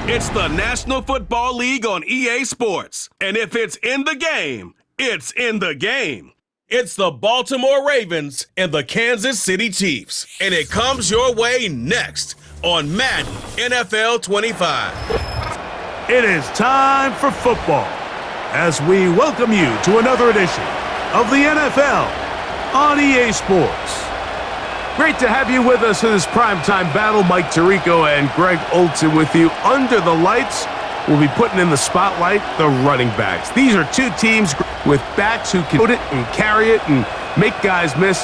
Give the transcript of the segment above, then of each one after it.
It's the National Football League on EA Sports. And if it's in the game, it's in the game. It's the Baltimore Ravens and the Kansas City Chiefs. And it comes your way next on Madden NFL 25. It is time for football as we welcome you to another edition of the NFL on EA Sports. Great to have you with us in this primetime battle. Mike Tirico and Greg Olson with you. Under the lights, we'll be putting in the spotlight the running backs. These are two teams with backs who can put it and carry it and make guys miss.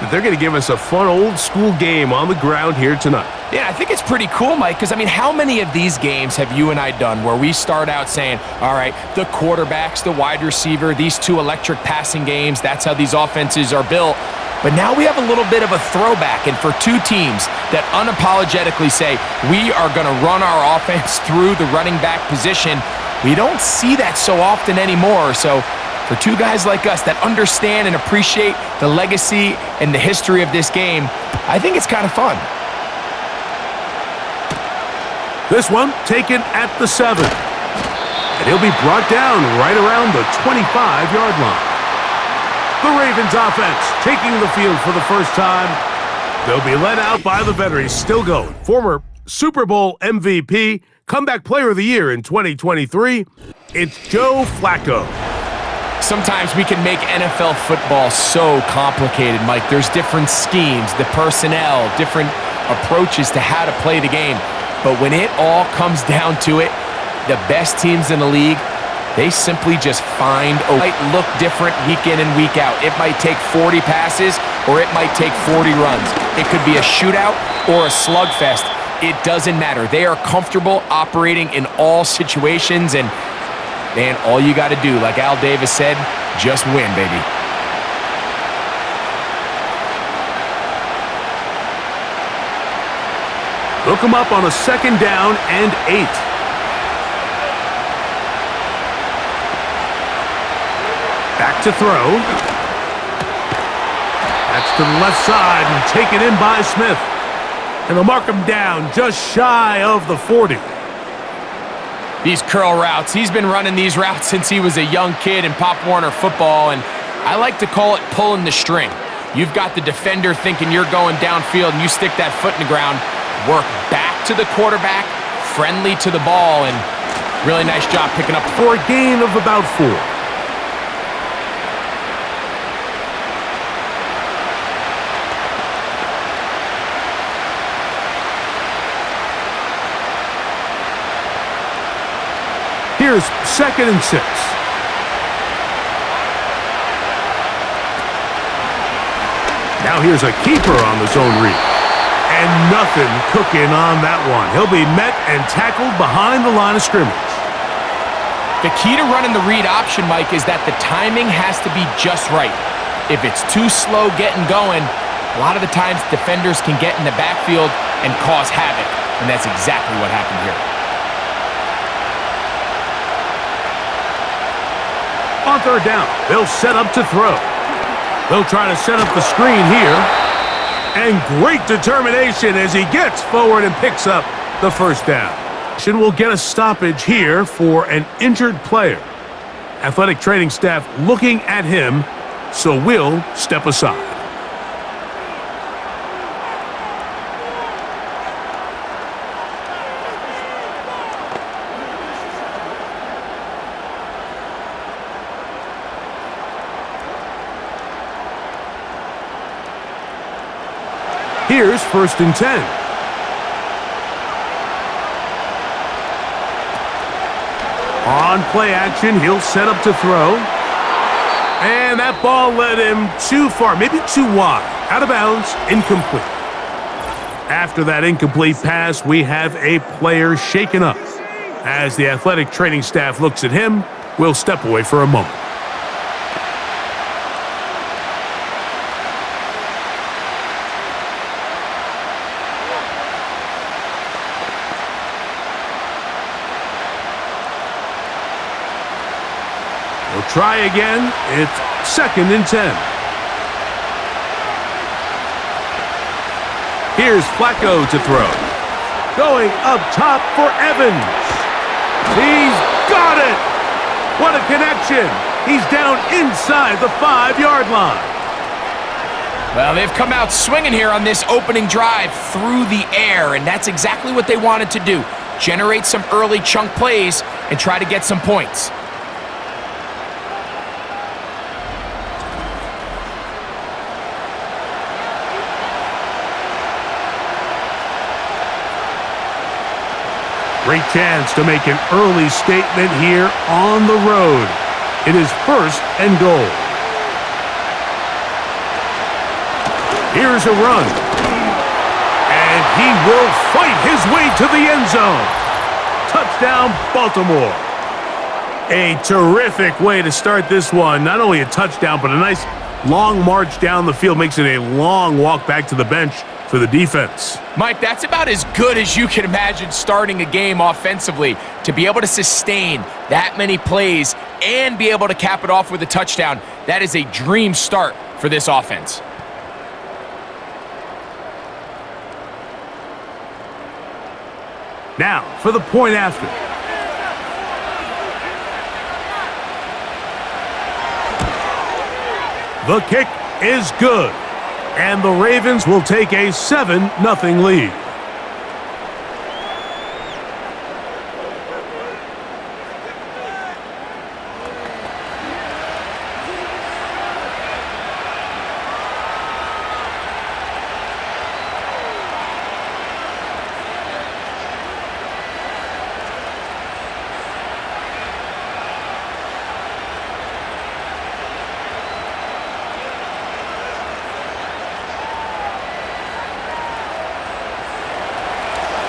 But they're going to give us a fun old-school game on the ground here tonight. Yeah, I think it's pretty cool, Mike, because, how many of these games have you and I done where we start out saying, all right, the quarterbacks, the wide receiver, these two electric passing games, that's how these offenses are built. But now we have a little bit of a throwback, and for two teams that unapologetically say, we are going to run our offense through the running back position, we don't see that so often anymore. So for two guys like us that understand and appreciate the legacy and the history of this game, I think it's kind of fun. This one taken at the 7. And he'll be brought down right around the 25-yard line. The Ravens offense taking the field for the first time. They'll be led out by the veterans, still going. Former Super Bowl MVP, comeback player of the year in 2023, it's Joe Flacco. Sometimes we can make NFL football so complicated, Mike. There's different schemes, the personnel, different approaches to how to play the game. But when it all comes down to it, the best teams in the league, they simply just find a way. It might look different week in and week out. It might take 40 passes or it might take 40 runs. It could be a shootout or a slugfest. It doesn't matter. They are comfortable operating in all situations, and man, all you got to do, like Al Davis said, just win, baby. Look him up on a 2nd down and 8. Back to throw. That's to the left side and taken in by Smith. And they'll mark him down just shy of the 40. These curl routes, he's been running these routes since he was a young kid in Pop Warner football, and I like to call it pulling the string. You've got the defender thinking you're going downfield, and you stick that foot in the ground, work back to the quarterback, friendly to the ball, and really nice job picking up for a gain of about 4. Here's 2nd and 6. Now here's a keeper on the zone read. And nothing cooking on that one. He'll be met and tackled behind the line of scrimmage. The key to running the read option, Mike, is that the timing has to be just right. If it's too slow getting going, a lot of the times defenders can get in the backfield and cause havoc. And that's exactly what happened here. On 3rd down, they'll set up to throw. They'll try to set up the screen here. And great determination as he gets forward and picks up the 1st down. We'll get a stoppage here for an injured player. Athletic training staff looking at him, so we'll step aside. Here's 1st and 10. On play action, he'll set up to throw. And that ball led him too far, maybe too wide. Out of bounds, incomplete. After that incomplete pass, we have a player shaken up. As the athletic training staff looks at him, we'll step away for a moment. We'll try again. It's 2nd and 10. Here's Flacco to throw. Going up top for Evans. He's got it! What a connection! He's down inside the 5-yard line. Well, they've come out swinging here on this opening drive through the air, and that's exactly what they wanted to do. Generate some early chunk plays and try to get some points. Great chance to make an early statement here on the road. It is 1st and goal. Here's a run. And he will fight his way to the end zone. Touchdown, Baltimore. A terrific way to start this one. Not only a touchdown, but a nice long march down the field. Makes it a long walk back to the bench for the defense. Mike, that's about as good as you can imagine starting a game offensively. To be able to sustain that many plays and be able to cap it off with a touchdown, that is a dream start for this offense. Now for the point after. The kick is good. And the Ravens will take a 7-0 lead.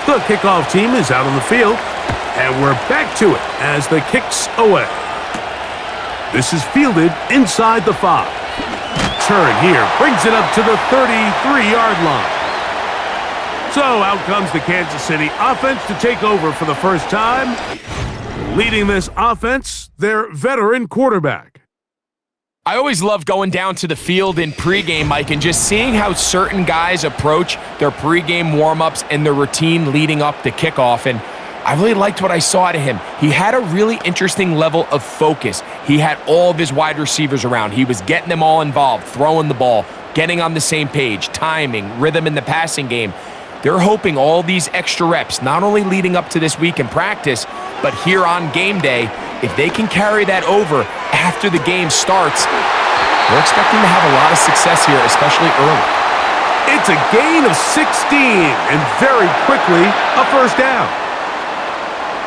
The kickoff team is out on the field, and we're back to it as the kick's away. This is fielded inside the 5. Turn here brings it up to the 33-yard line. So out comes the Kansas City offense to take over for the first time. Leading this offense, their veteran quarterback. I always love going down to the field in pregame, Mike, and just seeing how certain guys approach their pregame warm-ups and their routine leading up to kickoff, and I really liked what I saw out of him. He had a really interesting level of focus. He had all of his wide receivers around. He was getting them all involved, throwing the ball, getting on the same page, timing, rhythm in the passing game. They're hoping all these extra reps, not only leading up to this week in practice, but here on game day, if they can carry that over after the game starts, they're expecting to have a lot of success here, especially early. It's a gain of 16, and very quickly, a first down.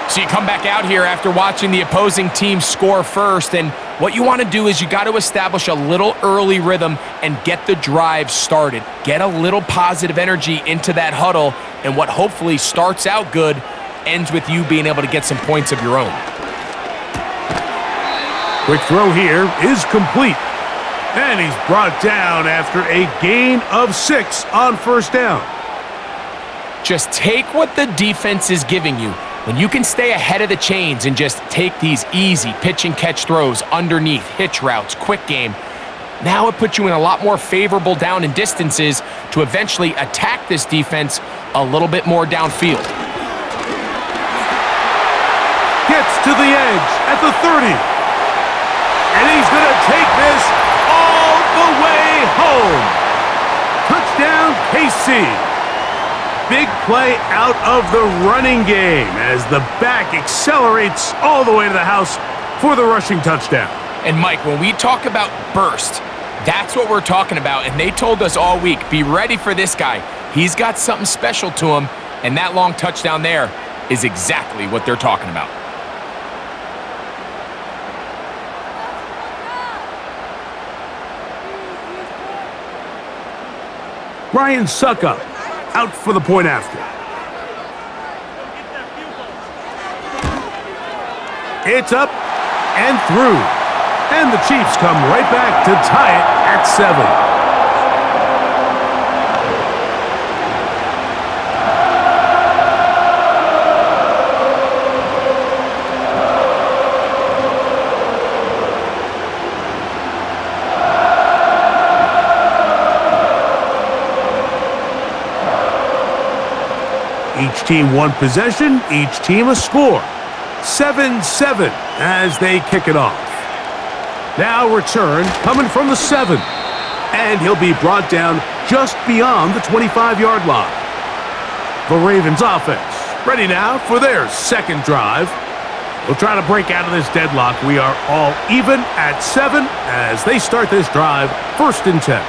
So you come back out here after watching the opposing team score first, and what you want to do is you got to establish a little early rhythm and get the drive started. Get a little positive energy into that huddle, and what hopefully starts out good ends with you being able to get some points of your own. Quick throw here is complete. And he's brought down after a gain of 6 on first down. Just take what the defense is giving you. When you can stay ahead of the chains and just take these easy pitch and catch throws underneath, hitch routes, quick game, now it puts you in a lot more favorable down and distances to eventually attack this defense a little bit more downfield. Gets to the edge at the 30. And he's going to take this all the way home. Touchdown, KC. Big play out of the running game as the back accelerates all the way to the house for the rushing touchdown. And Mike, when we talk about burst, that's what we're talking about. And they told us all week, be ready for this guy. He's got something special to him, and that long touchdown there is exactly what they're talking about. Ryan Suckup out for the point after. It's up and through. And the Chiefs come right back to tie it at 7. Each team one possession, each team a score. 7-7 as they kick it off. Now return coming from the 7. And he'll be brought down just beyond the 25-yard line. The Ravens offense ready now for their second drive. We'll try to break out of this deadlock. We are all even at 7 as they start this drive, 1st and 10.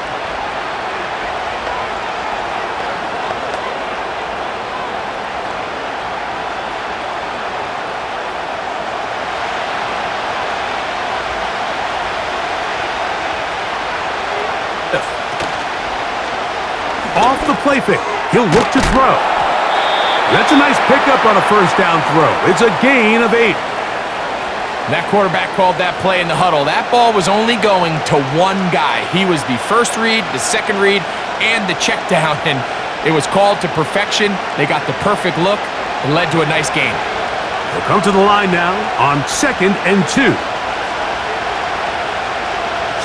Off the play fake, he'll look to throw. That's a nice pickup on a 1st down throw. It's a gain of 8. That quarterback called that play in the huddle. That ball was only going to one guy. He was the first read, the second read, and the check down, and it was called to perfection. They got the perfect look and led to a nice game. They'll come to the line now on 2nd and 2.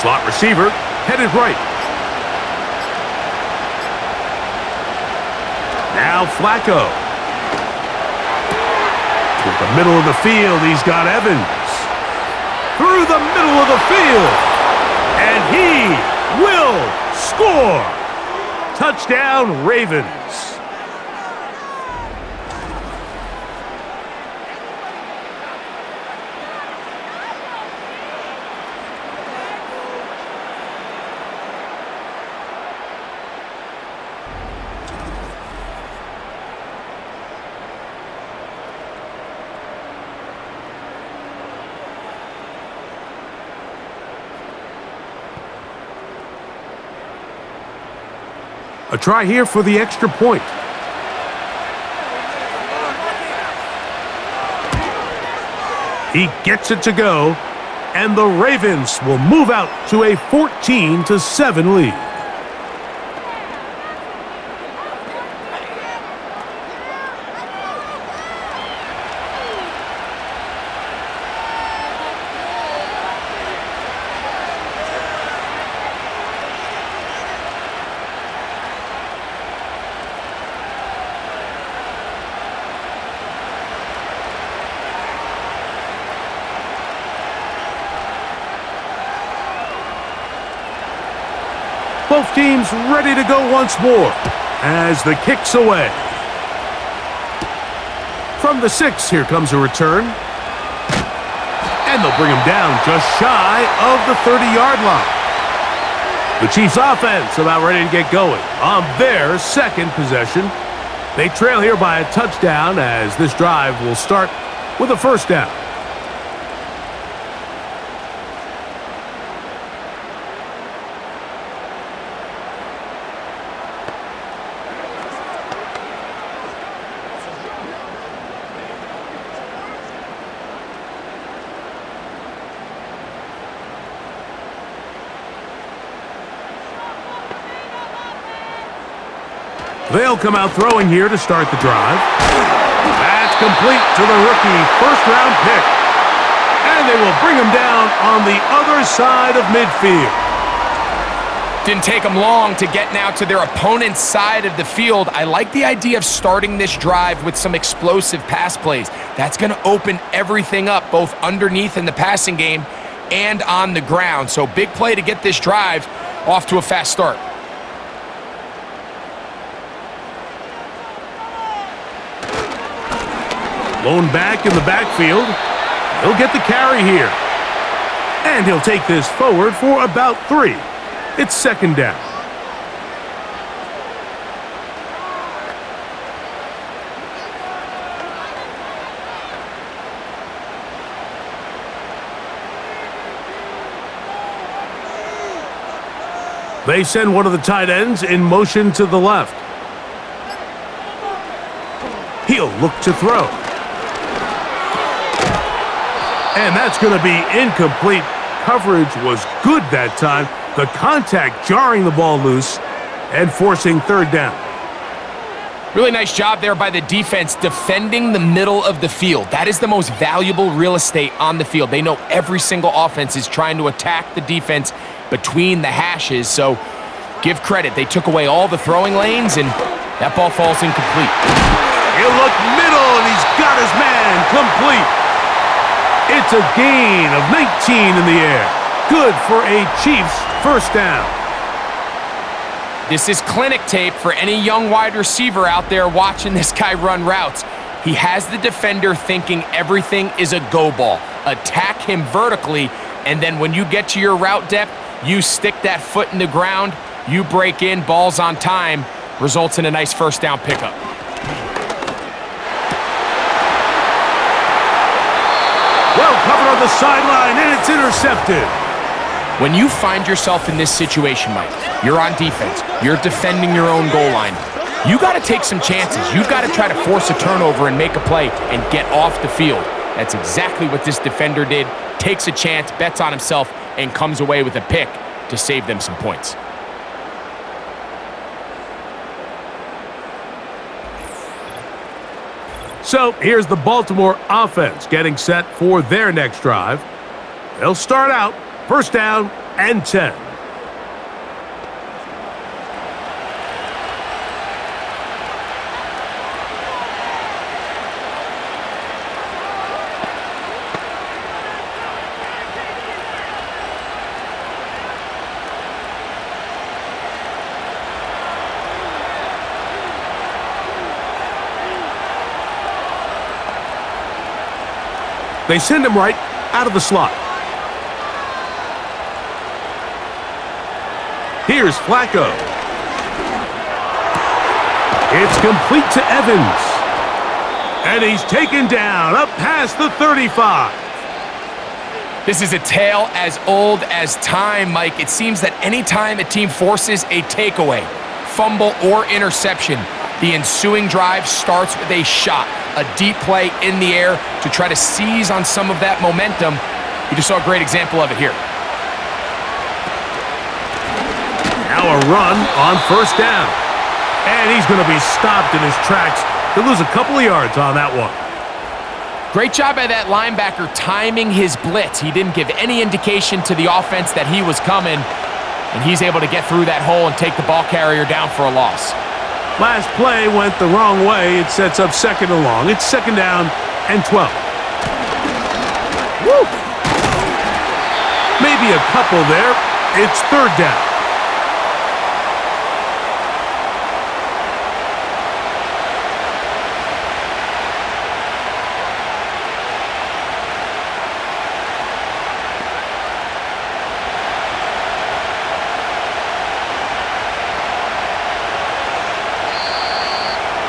Slot receiver headed right. Now Flacco. To the middle of the field, he's got Evans. Through the middle of the field. And he will score. Touchdown, Ravens. A try here for the extra point. He gets it to go, and the Ravens will move out to a 14-7 lead. Both teams ready to go once more as the kick's away. From the 6, here comes a return. And they'll bring him down just shy of the 30-yard line. The Chiefs offense about ready to get going on their second possession. They trail here by a touchdown as this drive will start with a 1st down. They'll come out throwing here to start the drive. That's complete to the rookie, 1st-round pick. And they will bring him down on the other side of midfield. Didn't take them long to get now to their opponent's side of the field. I like the idea of starting this drive with some explosive pass plays. That's going to open everything up, both underneath in the passing game and on the ground. So big play to get this drive off to a fast start. Lone back in the backfield. He'll get the carry here. And he'll take this forward for about 3. It's 2nd down. They send one of the tight ends in motion to the left. He'll look to throw. And that's going to be incomplete. Coverage was good that time. The contact jarring the ball loose and forcing 3rd down. Really nice job there by the defense defending the middle of the field. That is the most valuable real estate on the field. They know every single offense is trying to attack the defense between the hashes. So give credit. They took away all the throwing lanes, and that ball falls incomplete. Up middle, and he's got his man complete. It's a gain of 19 in the air. Good for a Chiefs first down. This is clinic tape for any young wide receiver out there watching this guy run routes. He has the defender thinking everything is a go ball. Attack him vertically, and then when you get to your route depth, you stick that foot in the ground, you break in, ball's on time, results in a nice first down pickup. Well covered on the sideline, and it's intercepted. When you find yourself in this situation, Mike, you're on defense, you're defending your own goal line, you got to take some chances. You've got to try to force a turnover and make a play and get off the field. That's exactly what this defender did. Takes a chance, bets on himself, and comes away with a pick to save them some points. So here's the Baltimore offense getting set for their next drive. They'll start out first down and 10. They send him right out of the slot. Here's Flacco. It's complete to Evans. And he's taken down up past the 35. This is a tale as old as time, Mike. It seems that anytime a team forces a takeaway, fumble, or interception, the ensuing drive starts with a shot, a deep play in the air to try to seize on some of that momentum. You just saw a great example of it here. Now a run on first down. And he's going to be stopped in his tracks. He'll lose a couple of yards on that one. Great job by that linebacker timing his blitz. He didn't give any indication to the offense that he was coming, and he's able to get through that hole and take the ball carrier down for a loss. Last play went the wrong way. It sets up second and long. It's second down and 12. Woo! Maybe a couple there. It's third down.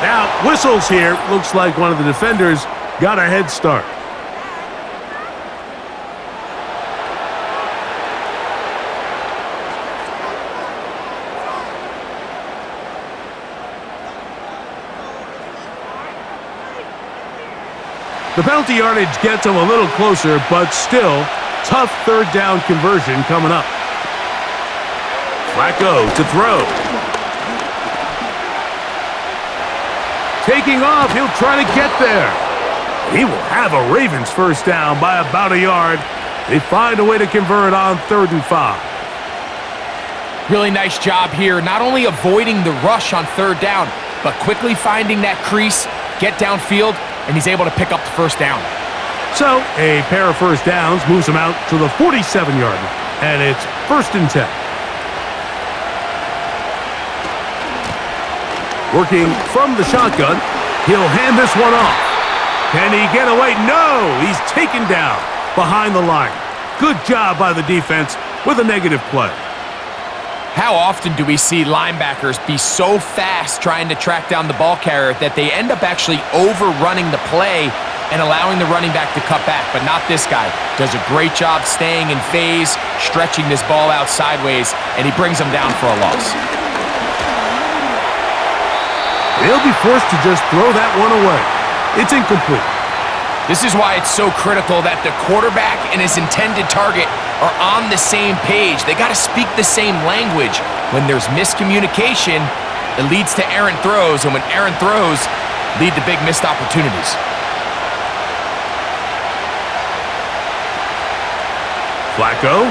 Now, whistles here. Looks like one of the defenders got a head start. The penalty yardage gets them a little closer, but still, tough third down conversion coming up. Flacco to throw. Taking off, he'll try to get there. He will have a Ravens first down by about a yard. They find a way to convert on 3rd and 5. Really nice job here, not only avoiding the rush on third down, but quickly finding that crease, get downfield, and he's able to pick up the first down. So, a pair of first downs moves him out to the 47-yard line, and it's 1st and 10. Working from the shotgun, he'll hand this one off. Can he get away? No! He's taken down behind the line. Good job by the defense with a negative play. How often do we see linebackers be so fast trying to track down the ball carrier that they end up actually overrunning the play and allowing the running back to cut back? But not this guy. Does a great job staying in phase, stretching this ball out sideways, and he brings him down for a loss. They'll be forced to just throw that one away. It's incomplete. This is why it's so critical that the quarterback and his intended target are on the same page. They got to speak the same language. When there's miscommunication, it leads to errant throws, and when errant throws lead to big missed opportunities. Flacco.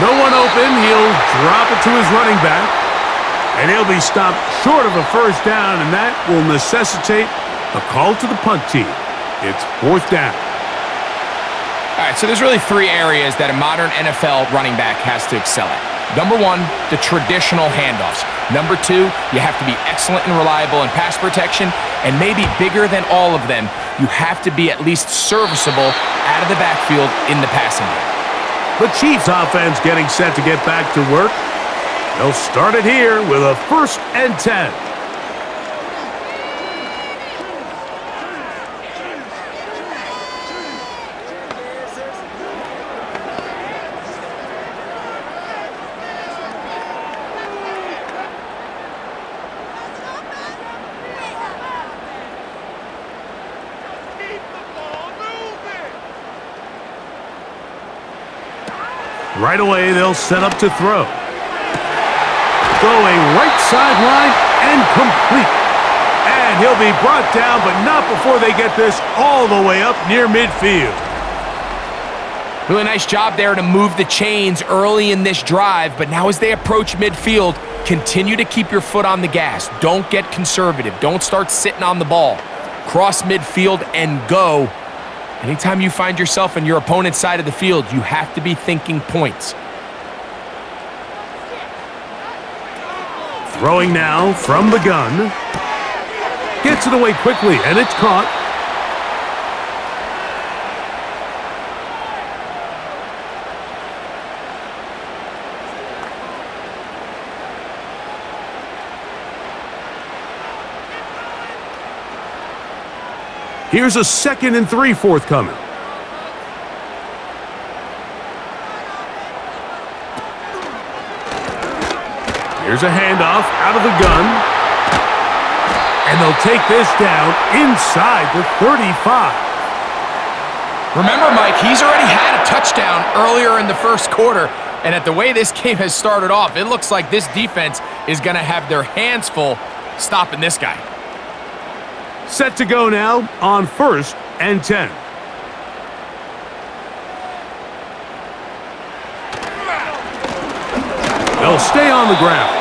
No one open. He'll drop it to his running back. And he'll be stopped short of a first down, and that will necessitate a call to the punt team. It's fourth down. All right, so there's really three areas that a modern NFL running back has to excel at. Number one, the traditional handoffs. Number two, you have to be excellent and reliable in pass protection. And maybe bigger than all of them, you have to be at least serviceable out of the backfield in the passing game. The Chiefs offense getting set to get back to work. They'll start it here with a 1st and 10. Right away, they'll set up to throw. Going right sideline and complete. And he'll be brought down, but not before they get this all the way up near midfield. Really nice job there to move the chains early in this drive, but now as they approach midfield, continue to keep your foot on the gas. Don't get conservative. Don't start sitting on the ball. Cross midfield and go. Anytime you find yourself on your opponent's side of the field, you have to be thinking points. Throwing now from the gun. Gets it away quickly, and it's caught. Here's a 2nd and 3 forthcoming. Here's a handoff out of the gun. And they'll take this down inside the 35. Remember, Mike, he's already had a touchdown earlier in the first quarter. And at the way this game has started off, it looks like this defense is going to have their hands full stopping this guy. Set to go now on 1st and 10. They'll stay on the ground.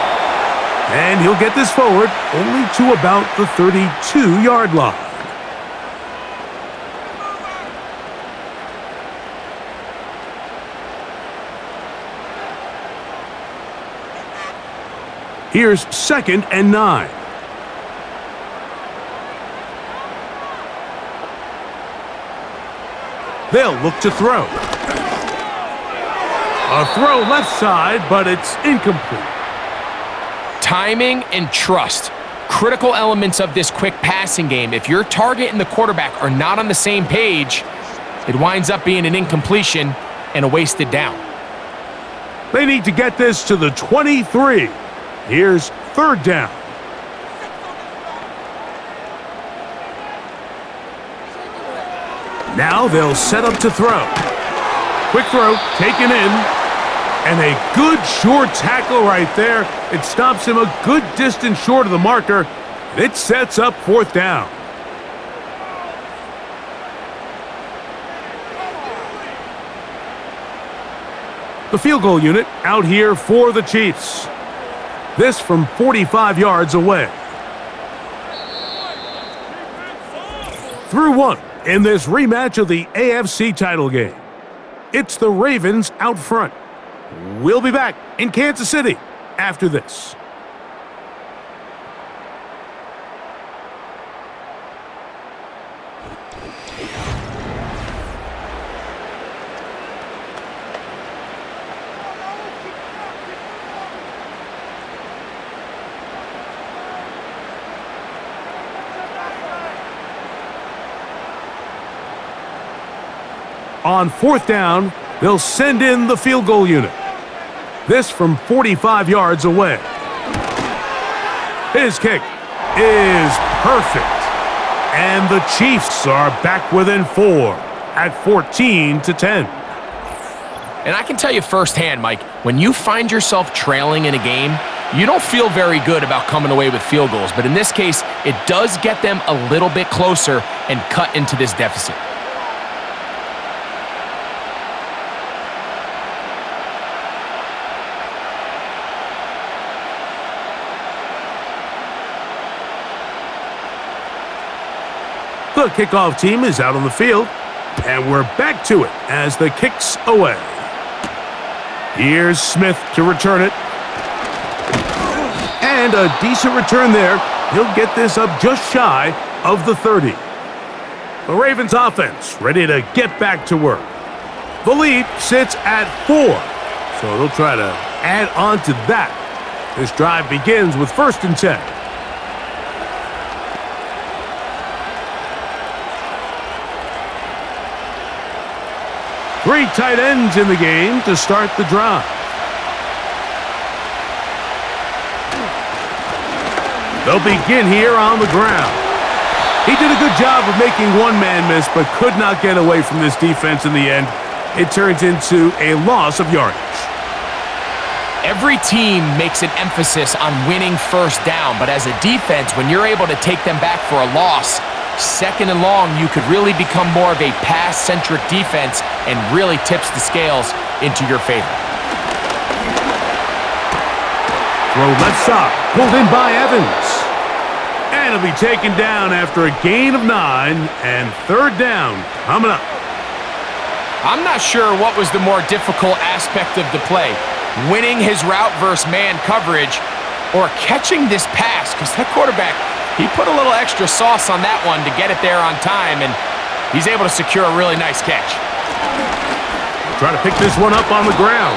And he'll get this forward only to about the 32-yard line. Here's 2nd and 9. They'll look to throw. A throw left side, but it's incomplete. Timing and trust. Critical elements of this quick passing game. If your target and the quarterback are not on the same page, it winds up being an incompletion and a wasted down. They need to get this to the 23. Here's 3rd down. Now they'll set up to throw. Quick throw, taken in. And a good short tackle right there. It stops him a good distance short of the marker. It sets up 4th down. The field goal unit out here for the Chiefs. This from 45 yards away. Through 1 in this rematch of the AFC title game. It's the Ravens out front. We'll be back in Kansas City after this. On 4th down, they'll send in the field goal unit. This from 45 yards away. His kick is perfect. And the Chiefs are back within 4 at 14-10. And I can tell you firsthand, Mike, when you find yourself trailing in a game, you don't feel very good about coming away with field goals. But in this case, it does get them a little bit closer and cut into this deficit. The kickoff team is out on the field, and we're back to it as the kick's away. Here's Smith to return it. And a decent return there. He'll get this up just shy of the 30. The Ravens offense ready to get back to work. The lead sits at 4, so they'll try to add on to that. This drive begins with 1st and 10. Three tight ends in the game to start the drive. They'll begin here on the ground. He did a good job of making one man miss, but could not get away from this defense in the end. It turns into a loss of yardage. Every team makes an emphasis on winning first down, but as a defense, when you're able to take them back for a loss, 2nd and long, you could really become more of a pass-centric defense and really tips the scales into your favor. Throw left side, pulled in by Evans. And it'll be taken down after a gain of 9, and 3rd down coming up. I'm not sure what was the more difficult aspect of the play, winning his route versus man coverage or catching this pass, because that quarterback, he put a little extra sauce on that one to get it there on time, and he's able to secure a really nice catch. Try to pick this one up on the ground.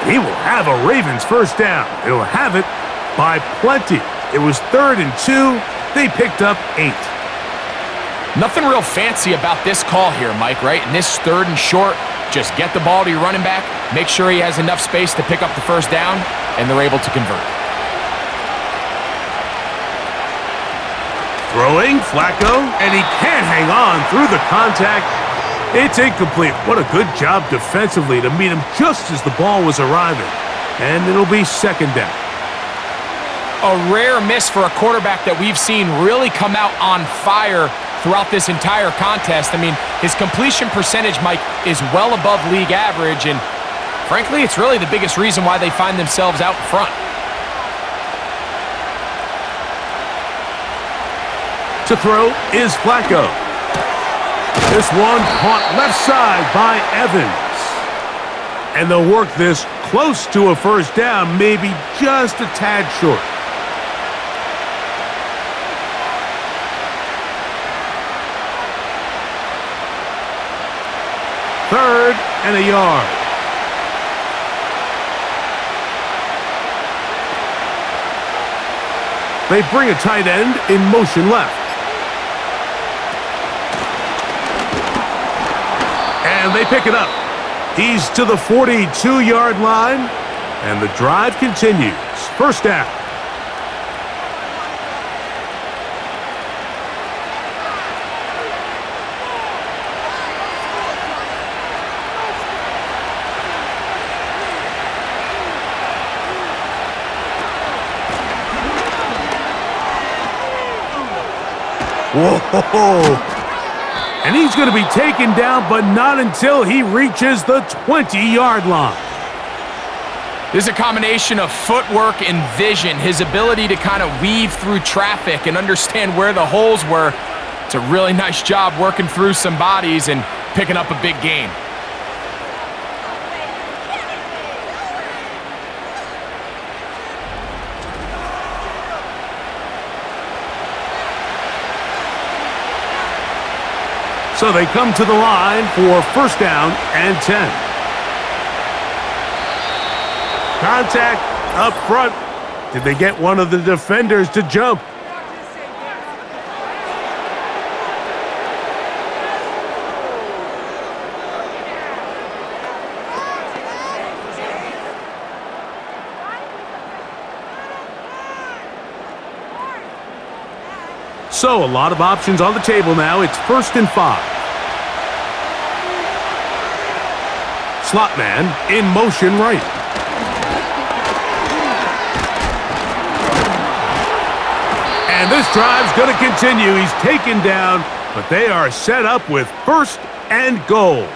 He will have a Ravens first down. He'll have it by plenty. It was 3rd and 2. They picked up 8. Nothing real fancy about this call here, Mike, right? In this 3rd and short, just get the ball to your running back, make sure he has enough space to pick up the first down, and they're able to convert. Throwing, Flacco, and he can't hang on through the contact. It's incomplete. What a good job defensively to meet him just as the ball was arriving. And it'll be 2nd down. A rare miss for a quarterback that we've seen really come out on fire throughout this entire contest. I mean, his completion percentage, Mike, is well above league average, and frankly, it's really the biggest reason why they find themselves out in front. To throw is Flacco. This one caught left side by Evans. And they'll work this close to a first down, maybe just a tad short. Third and a yard. They bring a tight end in motion left. And they pick it up. He's to the 42-yard line, and the drive continues. First down. Whoa! And he's going to be taken down, but not until he reaches the 20-yard line. This is a combination of footwork and vision, his ability to kind of weave through traffic and understand where the holes were. It's a really nice job working through some bodies and picking up a big gain. So they come to the line for first down and 10. Contact up front. Did they get one of the defenders to jump? So a lot of options on the table now. It's 1st and 5. Slot man in motion right. And this drive's going to continue. He's taken down, but they are set up with 1st and goal.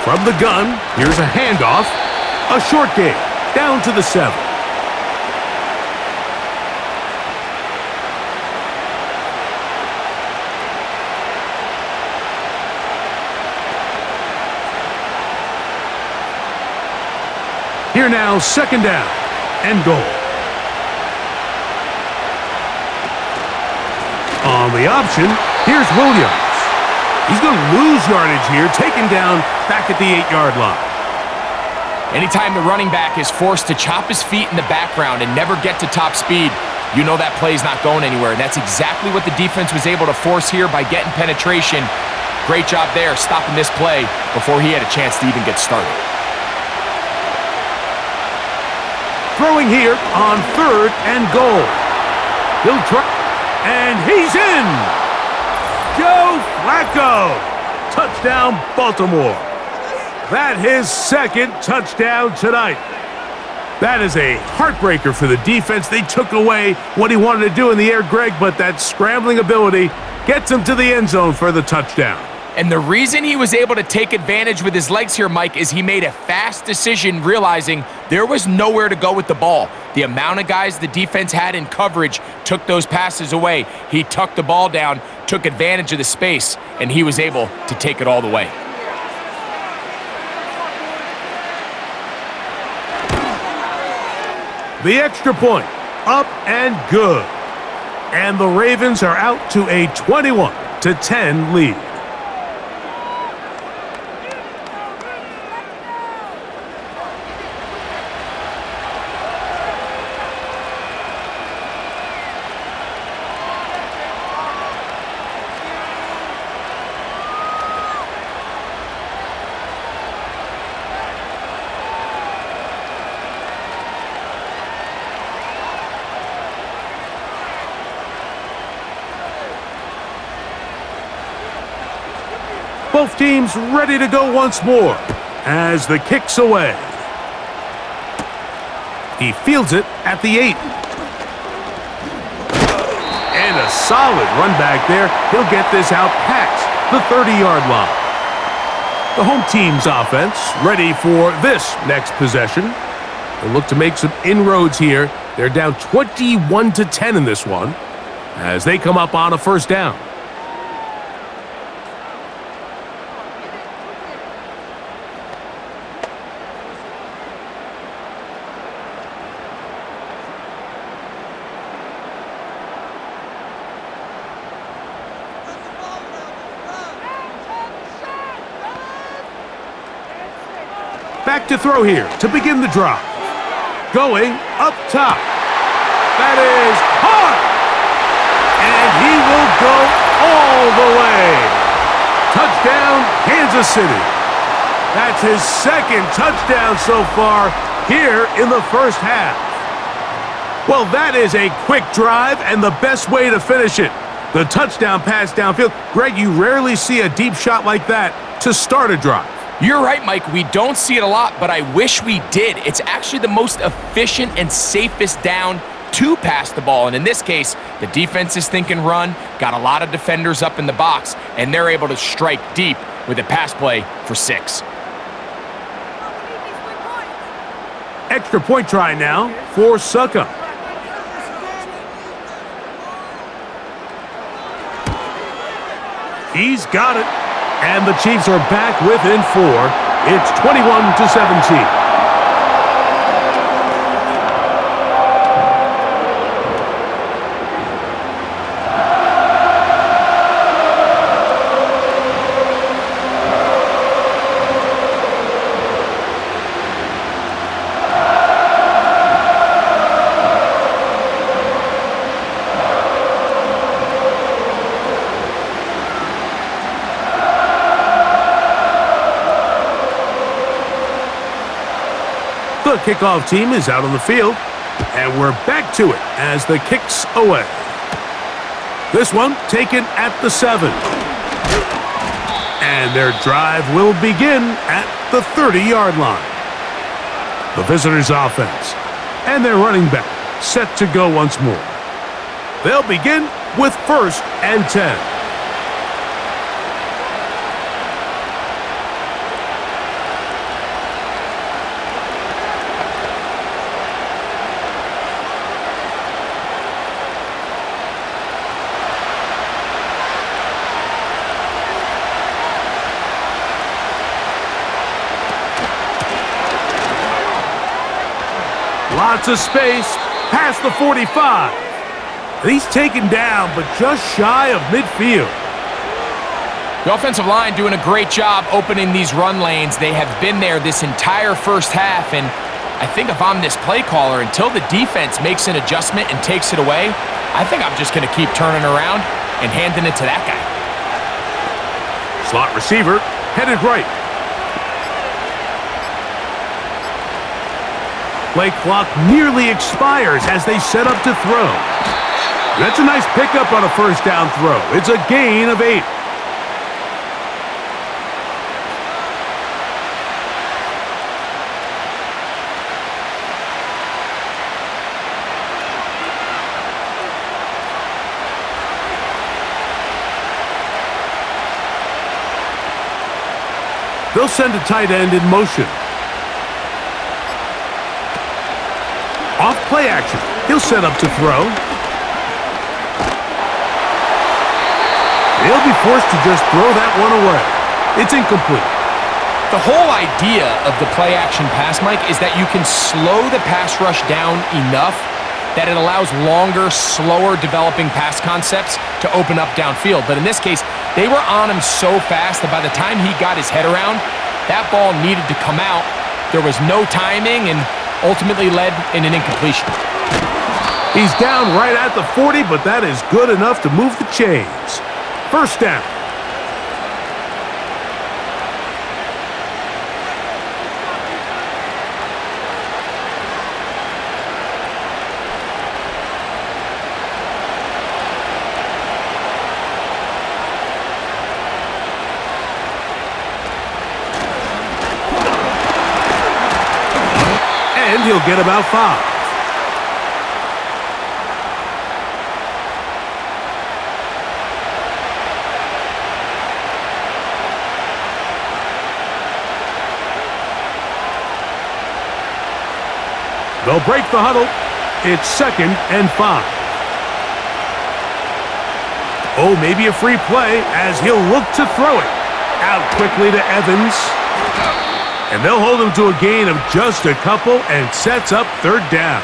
From the gun, here's a handoff. A short gain, down to the 7. Here now, second down and goal. On the option, here's Williams. He's going to lose yardage here, taken down back at the 8-yard line. Anytime the running back is forced to chop his feet in the background and never get to top speed, you know that play's not going anywhere. And that's exactly what the defense was able to force here by getting penetration. Great job there, stopping this play before he had a chance to even get started. Throwing here on 3rd and goal. He'll try, and he's in! Joe Flacco! Touchdown, Baltimore. That his second touchdown tonight. That is a heartbreaker for the defense. They took away what he wanted to do in the air, Greg, but that scrambling ability gets him to the end zone for the touchdown. And the reason he was able to take advantage with his legs here, Mike, is he made a fast decision realizing there was nowhere to go with the ball. The amount of guys the defense had in coverage took those passes away. He tucked the ball down, took advantage of the space, and he was able to take it all the way. The extra point, up and good. And the Ravens are out to a 21-10 lead. Both teams ready to go once more as the kick's away. He fields it at the 8. And a solid run back there. He'll get this out past the 30-yard line. The home team's offense ready for this next possession. They'll look to make some inroads here. They're down 21-10 in this one as they come up on a first down. Back to throw here to begin the drive. Going up top. That is caught! And he will go all the way. Touchdown, Kansas City. That's his second touchdown so far here in the first half. Well, that is a quick drive and the best way to finish it. The touchdown pass downfield. Greg, you rarely see a deep shot like that to start a drive. You're right, Mike. We don't see it a lot, but I wish we did. It's actually the most efficient and safest down to pass the ball. And in this case, the defense is thinking run, got a lot of defenders up in the box, and they're able to strike deep with a pass play for 6. Extra point try now for Suckup. He's got it. And the Chiefs are back within 4. It's 21-17. The kickoff team is out on the field, and we're back to it as the kick's away. This one taken at the 7. And their drive will begin at the 30-yard line. The visitors' offense and their running back set to go once more. They'll begin with 1st and 10. Lots of space past the 45. And he's taken down, but just shy of midfield. The offensive line doing a great job opening these run lanes. They have been there this entire first half, and I think if I'm this play caller, until the defense makes an adjustment and takes it away, I think I'm just going to keep turning around and handing it to that guy. Slot receiver headed right. Play clock nearly expires as they set up to throw. That's a nice pickup on a first down throw. It's a gain of 8. They'll send a tight end in motion. Off play action. He'll set up to throw. He'll be forced to just throw that one away. It's incomplete. The whole idea of the play action pass, Mike, is that you can slow the pass rush down enough that it allows longer, slower developing pass concepts to open up downfield. But in this case, they were on him so fast that by the time he got his head around, that ball needed to come out. There was no timing and ultimately led in an incompletion. He's down right at the 40, but that is good enough to move the chains. First down. And he'll get about 5. They'll break the huddle. It's 2nd and 5. Oh, maybe a free play as he'll look to throw it. Out quickly to Evans. And they'll hold him to a gain of just a couple and sets up 3rd down.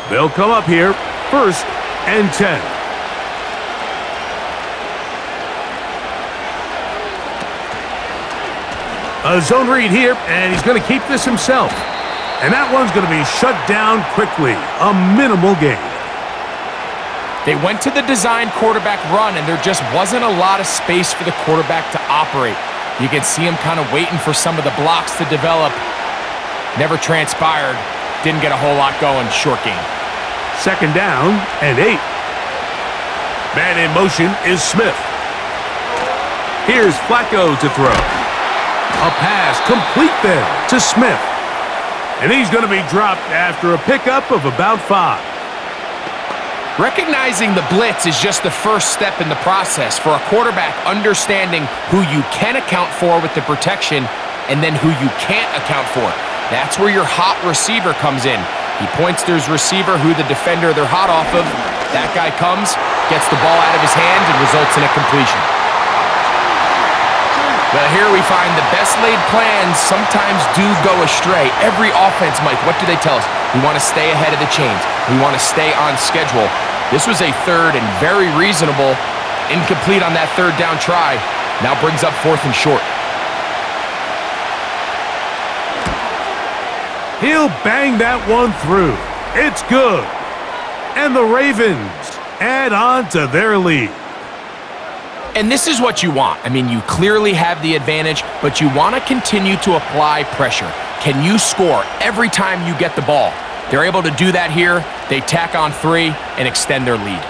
They'll come up here, 1st and 10. A zone read here, and he's going to keep this himself. And that one's going to be shut down quickly. A minimal gain. They went to the design quarterback run, and there just wasn't a lot of space for the quarterback to operate. You can see him kind of waiting for some of the blocks to develop. Never transpired. Didn't get a whole lot going. Short game. 2nd down and 8. Man in motion is Smith. Here's Flacco to throw. A pass complete there to Smith. And he's going to be dropped after a pickup of about 5. Recognizing the blitz is just the first step in the process for a quarterback understanding who you can account for with the protection and then who you can't account for. That's where your hot receiver comes in. He points to his receiver who the defender they're hot off of. That guy comes, gets the ball out of his hand, and results in a completion. Well, here we find the best laid plans sometimes do go astray. Every offense, Mike, what do they tell us? We want to stay ahead of the chains. We want to stay on schedule. This was a 3rd and very reasonable. Incomplete on that 3rd down try. Now brings up 4th and short. He'll bang that one through. It's good. And the Ravens add on to their lead. And this is what you want. I mean, you clearly have the advantage, but you want to continue to apply pressure. Can you score every time you get the ball? They're able to do that here. They tack on 3 and extend their lead.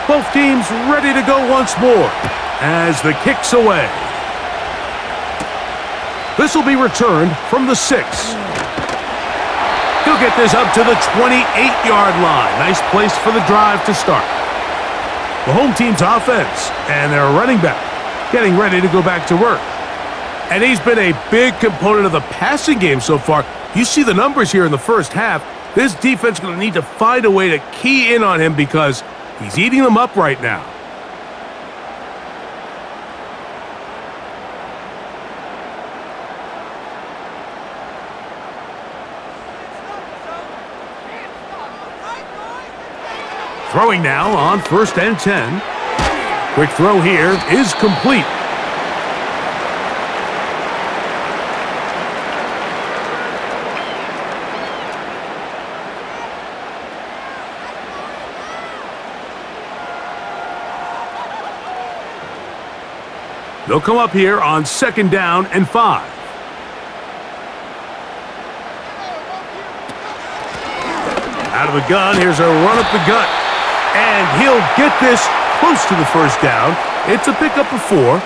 Both teams ready to go once more as the kick's away. This will be returned from the 6. He'll get this up to the 28-yard line. Nice place for the drive to start. the home team's offense, and their running back getting ready to go back to work. And he's been a big component of the passing game so far. You see the numbers here in the first half. This defense is going to need to find a way to key in on him because he's eating them up right now. Throwing now on 1st and 10. Quick throw here is complete. They'll come up here on 2nd down and 5. Out of the gun, here's a run up the gut. And he'll get this close to the 1st down. It's a pickup of 4,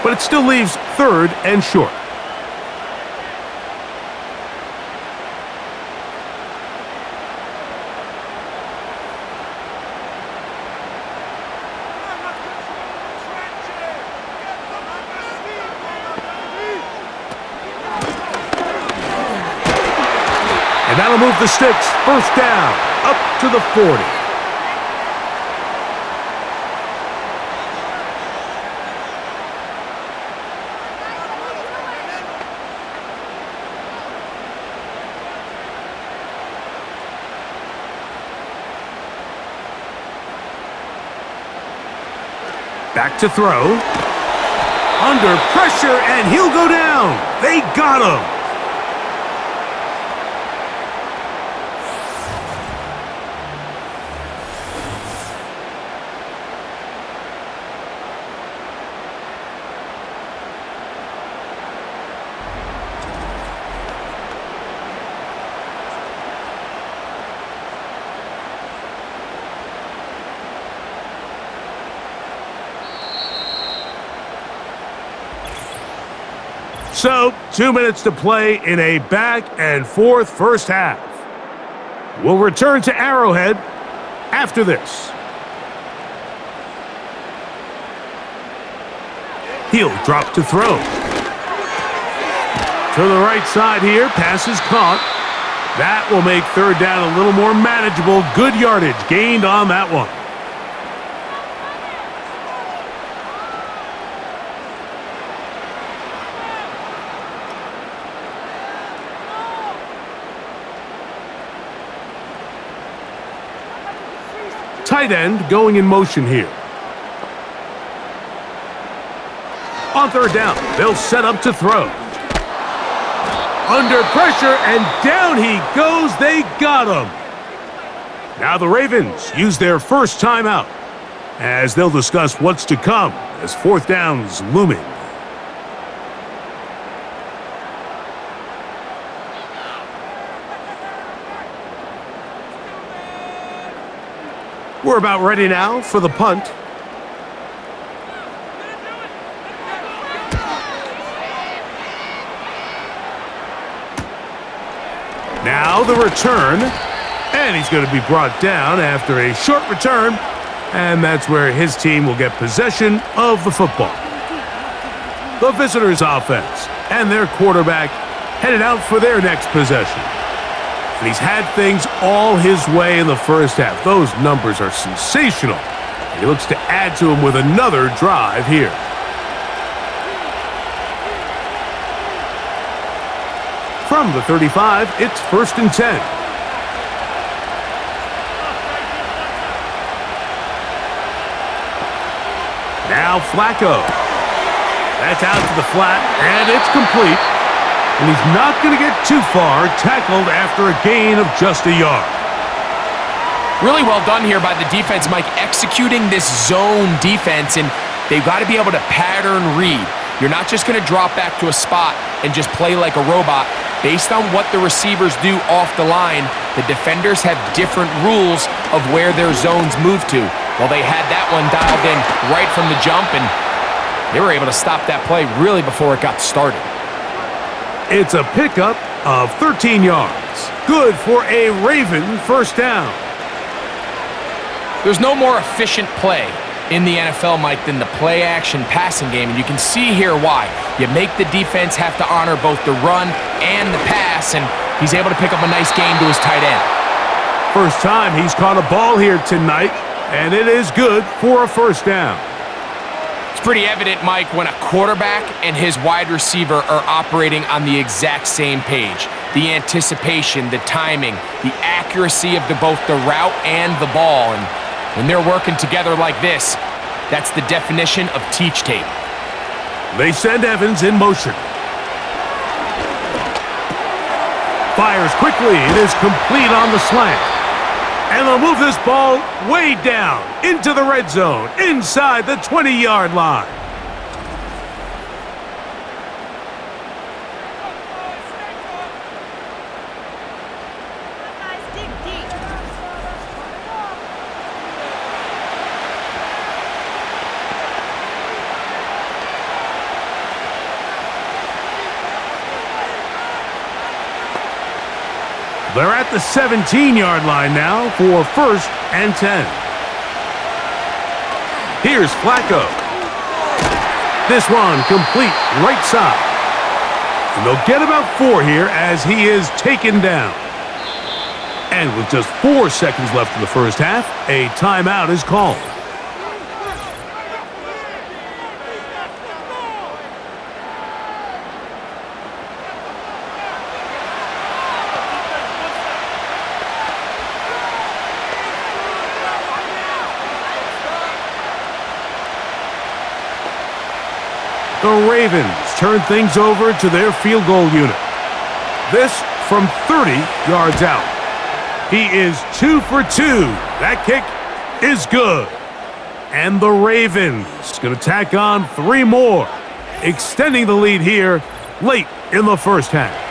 but it still leaves 3rd and short. And that'll move the sticks. 1st down, up to the 40. Back to throw. Under pressure, and he'll go down. They got him. So, 2 minutes to play in a back-and-forth first half. We'll return to Arrowhead after this. He'll drop to throw. To the right side here, pass is caught. That will make 3rd down a little more manageable. Good yardage gained on that one. Tight end going in motion here. On 3rd down, they'll set up to throw. Under pressure, and down he goes. They got him. Now the Ravens use their first timeout as they'll discuss what's to come as 4th down's looming. We're about ready now for the punt. Now the return, and he's going to be brought down after a short return, and that's where his team will get possession of the football. The visitors' offense and their quarterback headed out for their next possession. And he's had things all his way in the first half. Those numbers are sensational. And he looks to add to them with another drive here. From the 35, it's 1st and 10. Now Flacco. That's out to the flat, and it's complete. And he's not going to get too far, tackled after a gain of just a yard. Really well done here by the defense, Mike, executing this zone defense, and they've got to be able to pattern read. You're not just going to drop back to a spot and just play like a robot. Based on what the receivers do off the line, the defenders have different rules of where their zones move to. Well, they had that one dialed in right from the jump, and they were able to stop that play really before it got started. It's a pickup of 13 yards. Good for a Raven 1st down. There's no more efficient play in the NFL, Mike, than the play-action passing game, and you can see here why. You make the defense have to honor both the run and the pass, and he's able to pick up a nice game to his tight end. First time he's caught a ball here tonight, and it is good for a first down. It's pretty evident, Mike, when a quarterback and his wide receiver are operating on the exact same page. The anticipation, the timing, the accuracy of both the route and the ball. And when they're working together like this, that's the definition of teach tape. They send Evans in motion. Fires quickly. It is complete on the slant. And they'll move this ball way down into the red zone, inside the 20-yard line. They're at the 17-yard line now for 1st and 10. Here's Flacco. This one complete right side. And they'll get about 4 here as he is taken down. And with just 4 seconds left in the first half, a timeout is called. The Ravens turn things over to their field goal unit. This from 30 yards out. He is 2 for 2. That kick is good. And the Ravens going to tack on 3 more, extending the lead here late in the first half.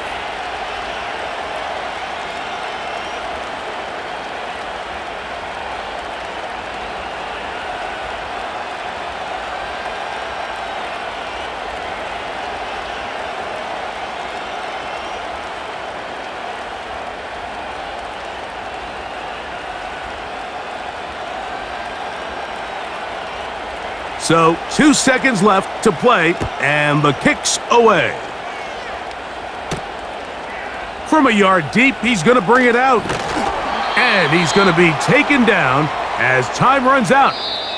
So 2 seconds left to play, and the kick's away. From a yard deep, he's going to bring it out. And he's going to be taken down as time runs out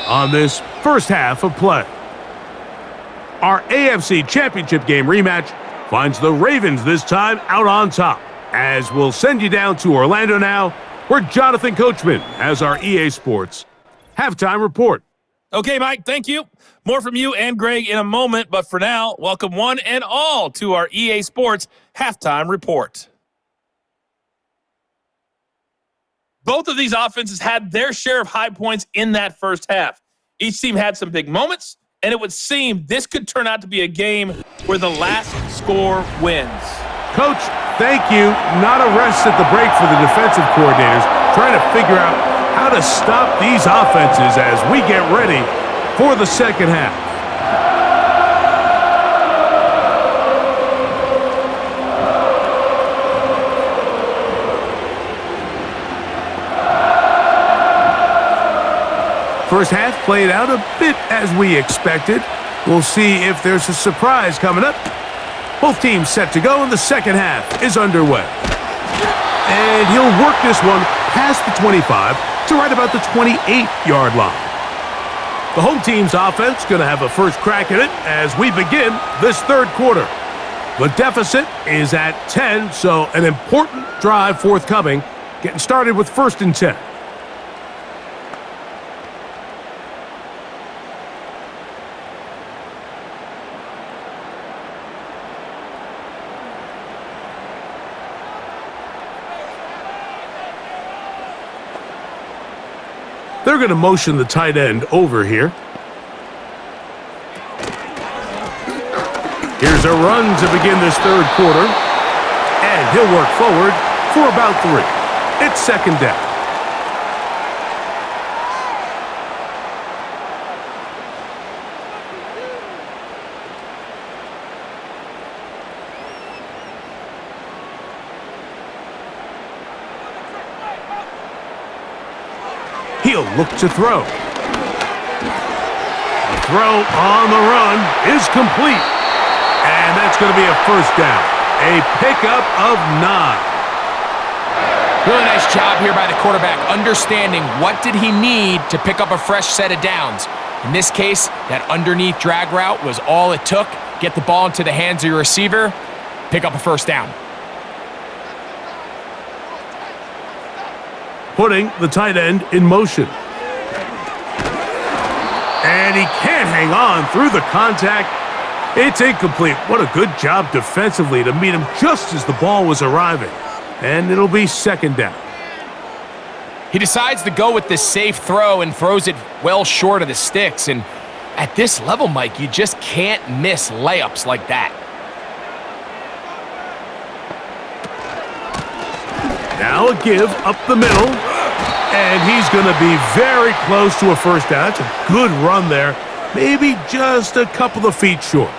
on this first half of play. Our AFC Championship game rematch finds the Ravens this time out on top, as we'll send you down to Orlando now, where Jonathan Coachman has our EA Sports halftime report. Okay, Mike, thank you. More from you and Greg in a moment, but for now, welcome one and all to our EA Sports halftime report. Both of these offenses had their share of high points in that first half. Each team had some big moments, and it would seem this could turn out to be a game where the last score wins. Coach, thank you. Not a rest at the break for the defensive coordinators, trying to figure out how to stop these offenses as we get ready for the second half. First half played out a bit as we expected. We'll see if there's a surprise coming up. Both teams set to go, and the second half is underway. And he'll work this one past the 25 to right about the 28-yard line. The home team's offense going to have a first crack at it as we begin this third quarter. The deficit is at 10, so an important drive forthcoming, getting started with 1st and 10. They're going to motion the tight end over here. Here's a run to begin this third quarter. And he'll work forward for about 3. It's 2nd down. He'll look to throw. throw on the run is complete. And that's going to be a first down. A pickup of 9. Really nice job here by the quarterback, understanding what did he need to pick up a fresh set of downs. In this case, that underneath drag route was all it took. Get the ball into the hands of your receiver, pick up a first down. Putting the tight end in motion. And he can't hang on through the contact. It's incomplete. What a good job defensively to meet him just as the ball was arriving. And it'll be second down. He decides to go with this safe throw and throws it well short of the sticks. And at this level, Mike, you just can't miss layups like that. Now a give up the middle. And he's going to be very close to a first down. That's a good run there. Maybe just a couple of feet short.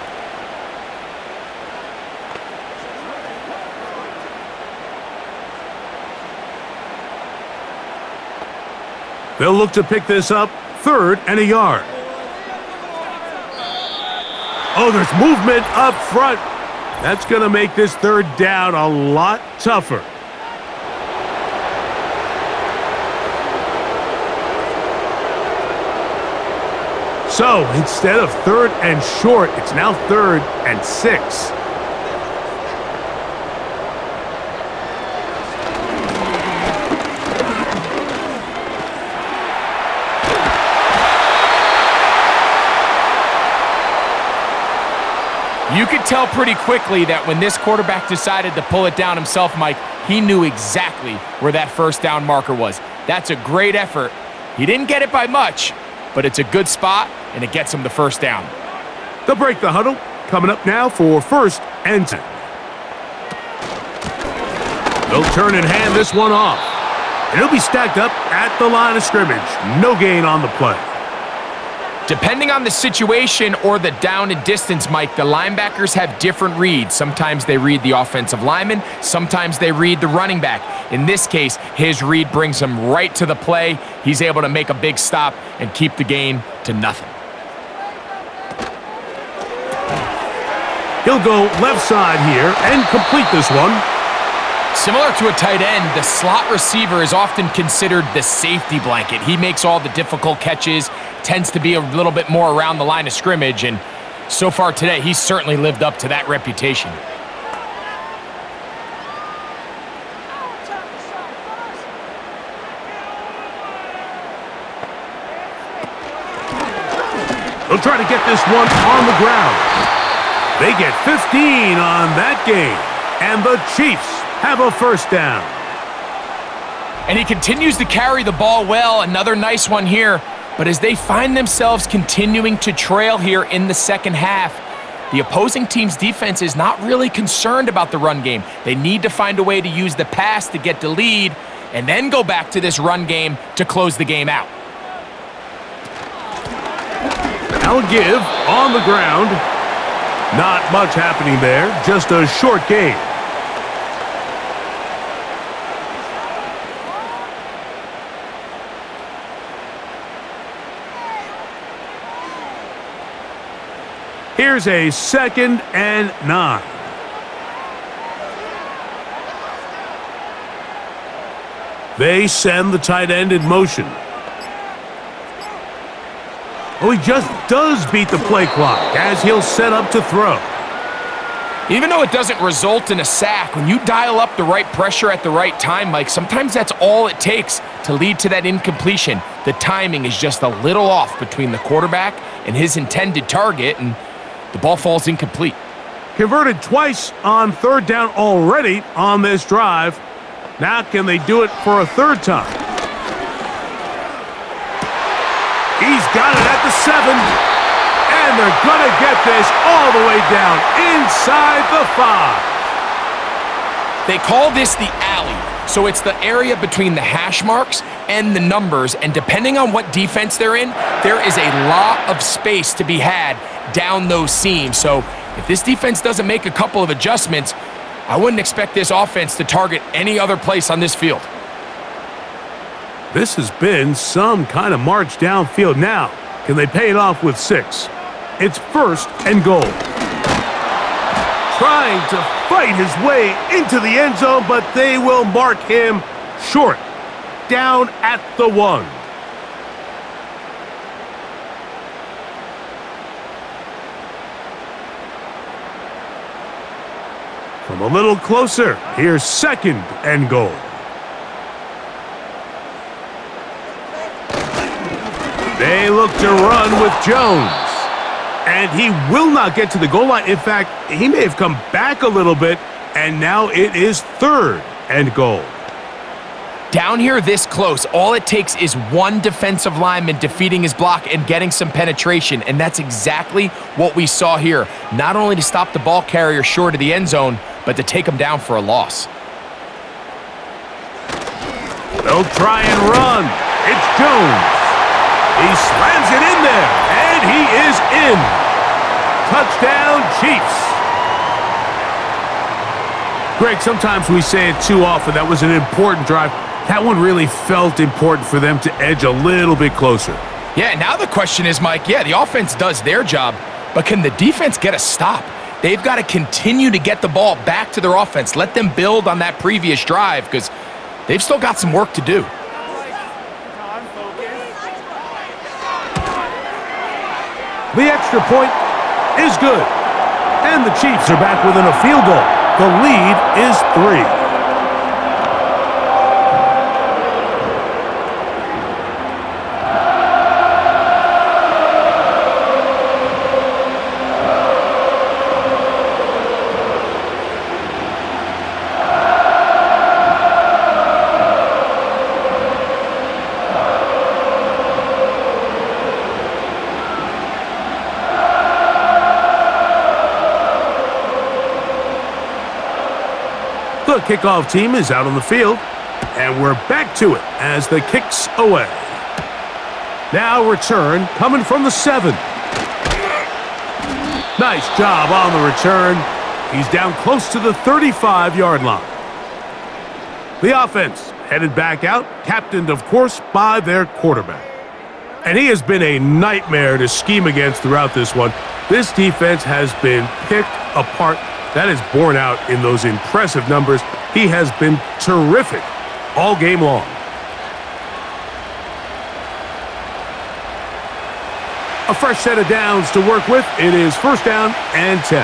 They'll look to pick this up, 3rd and a yard. Oh, there's movement up front. That's going to make this 3rd down a lot tougher. So instead of 3rd and short, it's now 3rd and 6. You could tell pretty quickly that when this quarterback decided to pull it down himself, Mike, he knew exactly where that first down marker was. That's a great effort. He didn't get it by much, but it's a good spot, and it gets him the first down. They'll break the huddle. Coming up now for 1st and 10. They'll turn and hand this one off. And it'll be stacked up at the line of scrimmage. No gain on the play. Depending on the situation or the down and distance, Mike, the linebackers have different reads. Sometimes they read the offensive lineman. Sometimes they read the running back. In this case, his read brings him right to the play. He's able to make a big stop and keep the gain to nothing. He'll go left side here and complete this one. Similar to a tight end, the slot receiver is often considered the safety blanket. He makes all the difficult catches, tends to be a little bit more around the line of scrimmage, and so far today, he's certainly lived up to that reputation. They'll try to get this one on the ground. They get 15 on that game, and the Chiefs have a first down. And he continues to carry the ball well. Another nice one here. But as they find themselves continuing to trail here in the second half, the opposing team's defense is not really concerned about the run game. They need to find a way to use the pass to get the lead and then go back to this run game to close the game out. Now a give on the ground. Not much happening there, just a short gain. Here's a 2nd and 9. They send the tight end in motion. Oh, he just does beat the play clock as he'll set up to throw. Even though it doesn't result in a sack, when you dial up the right pressure at the right time, Mike, sometimes that's all it takes to lead to that incompletion. The timing is just a little off between the quarterback and his intended target, and the ball falls incomplete. Converted twice on 3rd down already on this drive. Now can they do it for a 3rd time? He's got it at the 7. And they're going to get this all the way down inside the 5. They call this the alley. So it's the area between the hash marks and the numbers. And depending on what defense they're in, there is a lot of space to be had down those seams. So if this defense doesn't make a couple of adjustments, I wouldn't expect this offense to target any other place on this field. This has been some kind of march downfield now. Can they pay it off with 6? It's 1st and goal. Trying to fight his way into the end zone, but they will mark him short. Down at the 1. From a little closer, here's 2nd and goal. They look to run with Jones. And he will not get to the goal line. In fact, he may have come back a little bit, and now it is 3rd and goal. Down here this close, all it takes is one defensive lineman defeating his block and getting some penetration, and that's exactly what we saw here. Not only to stop the ball carrier short of the end zone, but to take him down for a loss. They'll try and run. It's Jones. He slams it in there, and he is in. Touchdown, Chiefs. Greg, sometimes we say it too often. That was an important drive. That one really felt important for them to edge a little bit closer. Yeah, now the question is, Mike, the offense does their job, but can the defense get a stop? They've got to continue to get the ball back to their offense. Let them build on that previous drive because they've still got some work to do. The extra point is good. And the Chiefs are back within a field goal. The lead is 3. The kickoff team is out on the field, and we're back to it as the kick's away. Now return coming from the 7. Nice job on the return. He's down close to the 35-yard line. The offense headed back out, captained, of course, by their quarterback. And he has been a nightmare to scheme against throughout this one. This defense has been picked apart. That is borne out in those impressive numbers. He has been terrific all game long. A fresh set of downs to work with. It is 1st down and 10.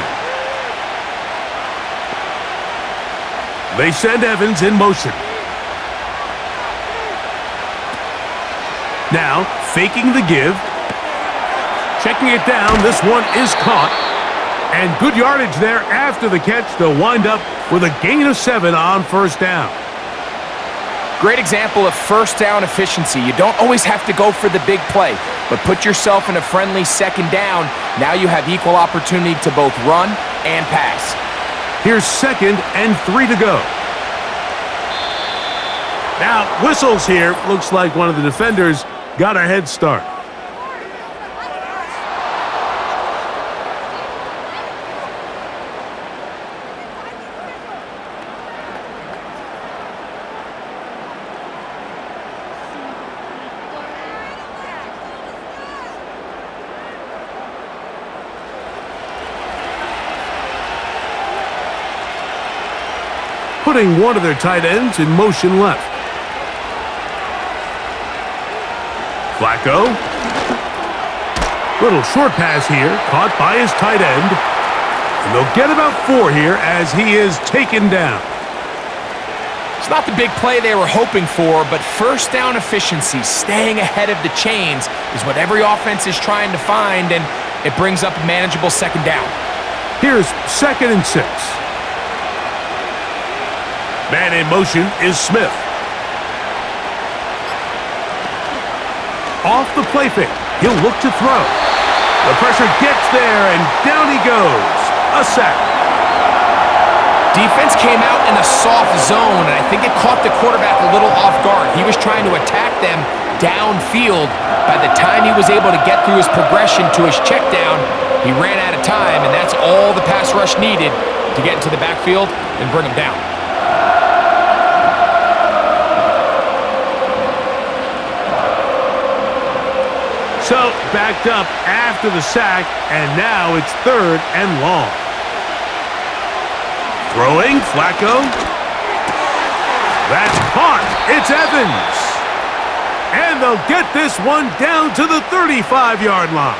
They send Evans in motion. Now, faking the give. Checking it down. This one is caught. And good yardage there after the catch to wind up with a gain of 7 on 1st down. Great example of 1st down efficiency. You don't always have to go for the big play, but put yourself in a friendly 2nd down. Now you have equal opportunity to both run and pass. Here's 2nd and 3 to go. Now, whistles here. Looks like one of the defenders got a head start. Putting one of their tight ends in motion left. Flacco. Little short pass here, caught by his tight end. And they'll get about 4 here as he is taken down. It's not the big play they were hoping for, but 1st down efficiency, staying ahead of the chains, is what every offense is trying to find, and it brings up a manageable 2nd down. Here's 2nd and 6. Man in motion is Smith. Off the play fake. He'll look to throw. The pressure gets there, and down he goes. A sack. Defense came out in a soft zone, and I think it caught the quarterback a little off guard. He was trying to attack them downfield. By the time he was able to get through his progression to his check down, he ran out of time, and that's all the pass rush needed to get into the backfield and bring him down. So, backed up after the sack, and now it's 3rd and long. Throwing, Flacco. That's caught. It's Evans. And they'll get this one down to the 35-yard line.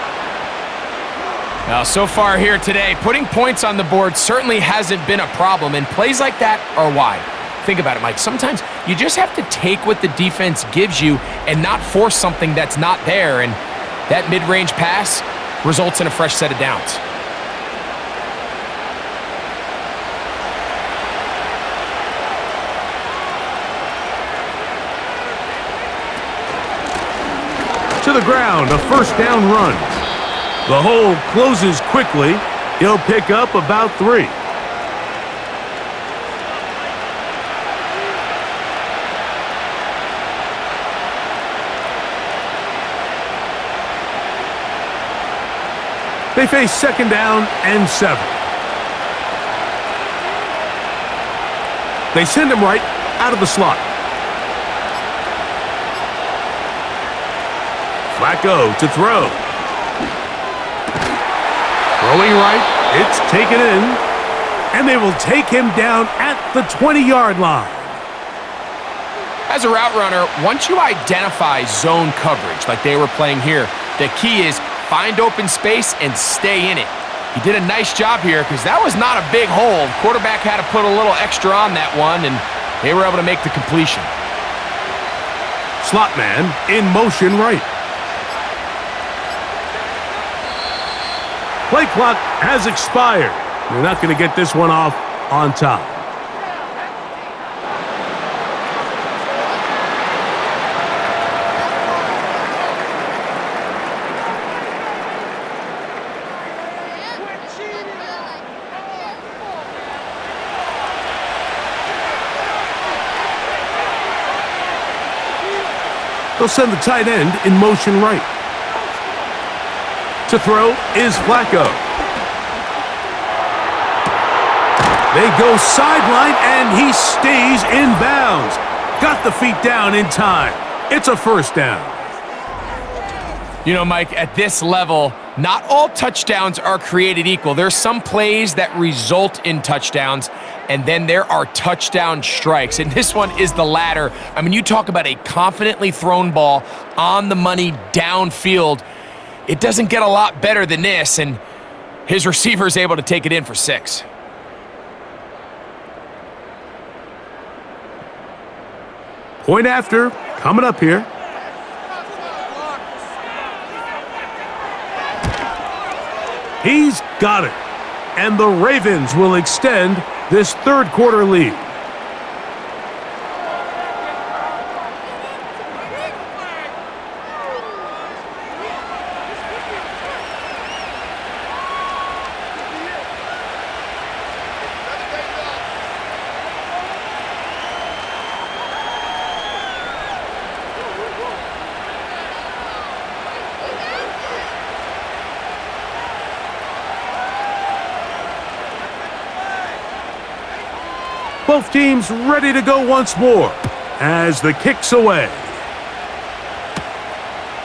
Now, so far here today, putting points on the board certainly hasn't been a problem, and plays like that are why. Think about it, Mike. Sometimes you just have to take what the defense gives you and not force something that's not there, and that mid-range pass results in a fresh set of downs. To the ground, a first down run. The hole closes quickly. He'll pick up about 3. They face 2nd down and 7. They send him right out of the slot. Flacco to throw. Throwing right, it's taken in, and they will take him down at the 20-yard line. As a route runner, once you identify zone coverage like they were playing here, the key is find open space and stay in it. He did a nice job here because that was not a big hole. The quarterback had to put a little extra on that one, and they were able to make the completion. Slot man in motion right. Play clock has expired. They're not going to get this one off on top. They'll send the tight end in motion right. To throw is Flacco. They go sideline, and he stays in bounds. Got the feet down in time. It's a first down. You know, Mike, at this level, not all touchdowns are created equal. There's some plays that result in touchdowns, and then there are touchdown strikes, and this one is the latter. I mean, you talk about a confidently thrown ball on the money downfield. It doesn't get a lot better than this, and his receiver is able to take it in for 6. Point after, coming up here. He's got it. And the Ravens will extend this 3rd quarter lead. Both teams ready to go once more as the kick's away.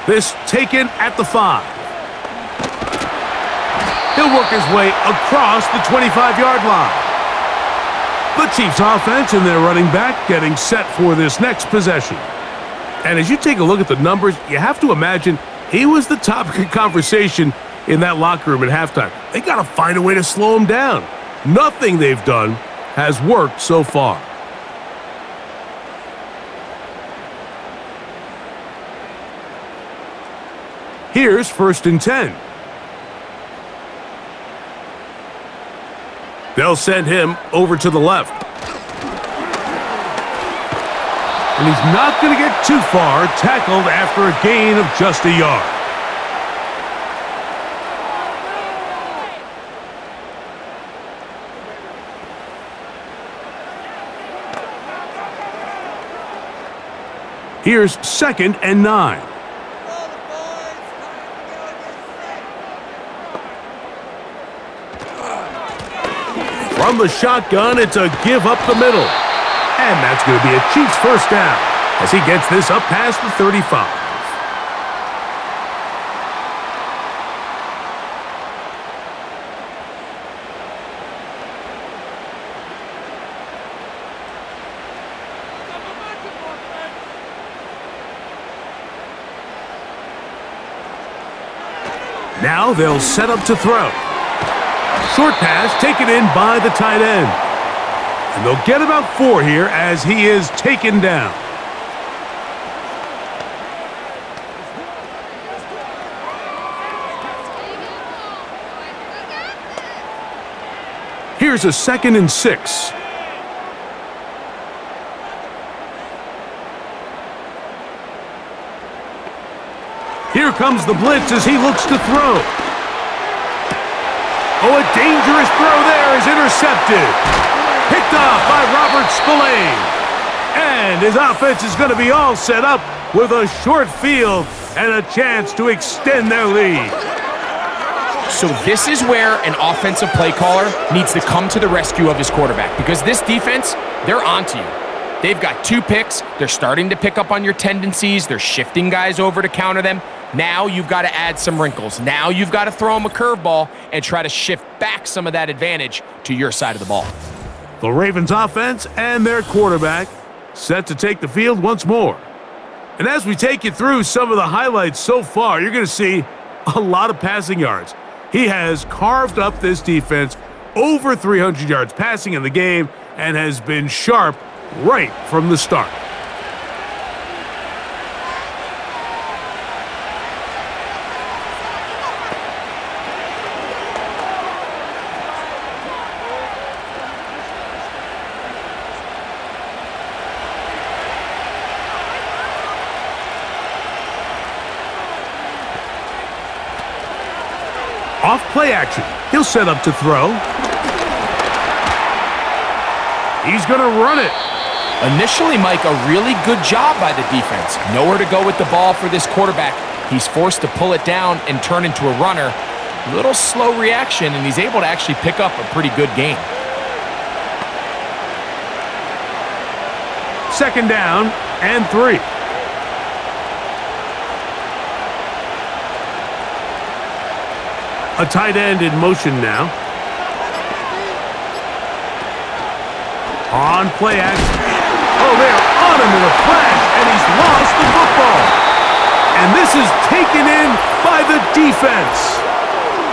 This taken at the 5. He'll work his way across the 25-yard line. The Chiefs offense and their running back getting set for this next possession. And as you take a look at the numbers, you have to imagine he was the topic of conversation in that locker room at halftime. They got to find a way to slow him down. Nothing they've done has worked so far. Here's 1st and 10. They'll send him over to the left. And he's not going to get too far, tackled after a gain of just a yard. Here's 2nd and 9. From the shotgun, it's a give up the middle. And that's going to be a Chiefs first down as he gets this up past the 35. Now they'll set up to throw. Short pass taken in by the tight end. And they'll get about 4 here as he is taken down. Here's a 2nd and 6. Here comes the blitz as he looks to throw. Oh, a dangerous throw there is intercepted. Picked off by Robert Spillane. And his offense is going to be all set up with a short field and a chance to extend their lead. So this is where an offensive play caller needs to come to the rescue of his quarterback, because this defense, they're onto you. They've got 2 picks. They're starting to pick up on your tendencies. They're shifting guys over to counter them. Now you've got to add some wrinkles. Now you've got to throw them a curveball and try to shift back some of that advantage to your side of the ball. The Ravens offense and their quarterback set to take the field once more. And as we take you through some of the highlights so far, you're going to see a lot of passing yards. He has carved up this defense, over 300 yards passing in the game, and has been sharp right from the start. Off play action. He'll set up to throw. He's going to run it. Initially, Mike, a really good job by the defense. Nowhere to go with the ball for this quarterback. He's forced to pull it down and turn into a runner. Little slow reaction, and he's able to actually pick up a pretty good gain. 2nd down and 3. A tight end in motion now. On play action. Oh, they're on him in a flash, and he's lost the football. And this is taken in by the defense.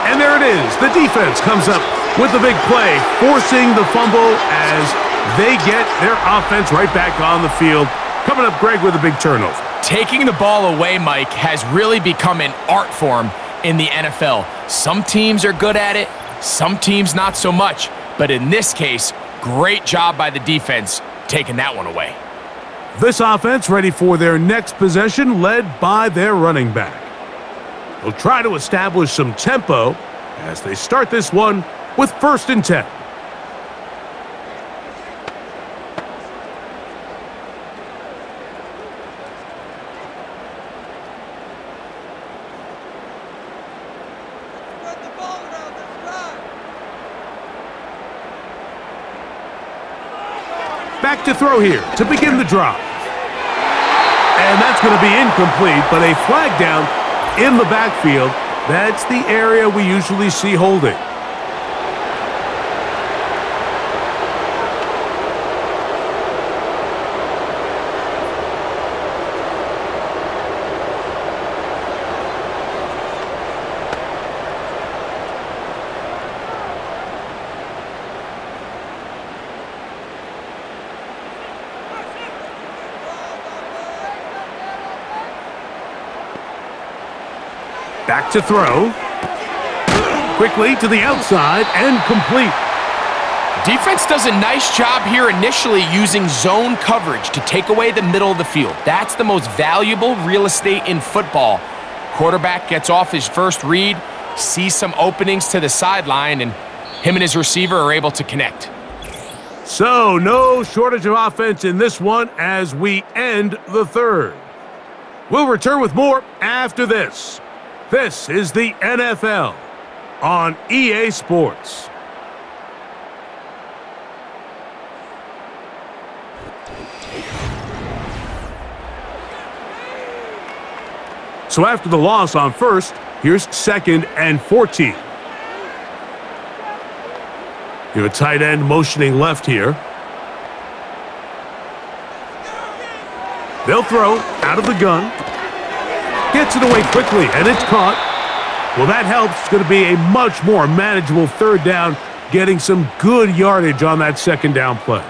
And there it is. The defense comes up with the big play, forcing the fumble as they get their offense right back on the field. Coming up, Greg, with a big turnover. Taking the ball away, Mike, has really become an art form in the NFL. Some teams are good at it, some teams not so much. But in this case, great job by the defense taking that one away. This offense ready for their next possession, led by their running back. They'll try to establish some tempo as they start this one with 1st and 10. Back to throw here to begin the drive. And that's going to be incomplete, but a flag down in the backfield. That's the area we usually see holding. Back to throw. Quickly to the outside and complete. Defense does a nice job here initially using zone coverage to take away the middle of the field. That's the most valuable real estate in football. Quarterback gets off his first read, sees some openings to the sideline, and him and his receiver are able to connect. So no shortage of offense in this one as we end the 3rd. We'll return with more after this. This is the NFL on EA Sports. So after the loss on 1st, here's 2nd and 14. You have a tight end motioning left here. They'll throw out of the gun. Gets it away quickly, and it's caught. Well, that helps. It's going to be a much more manageable third down, getting some good yardage on that second down play.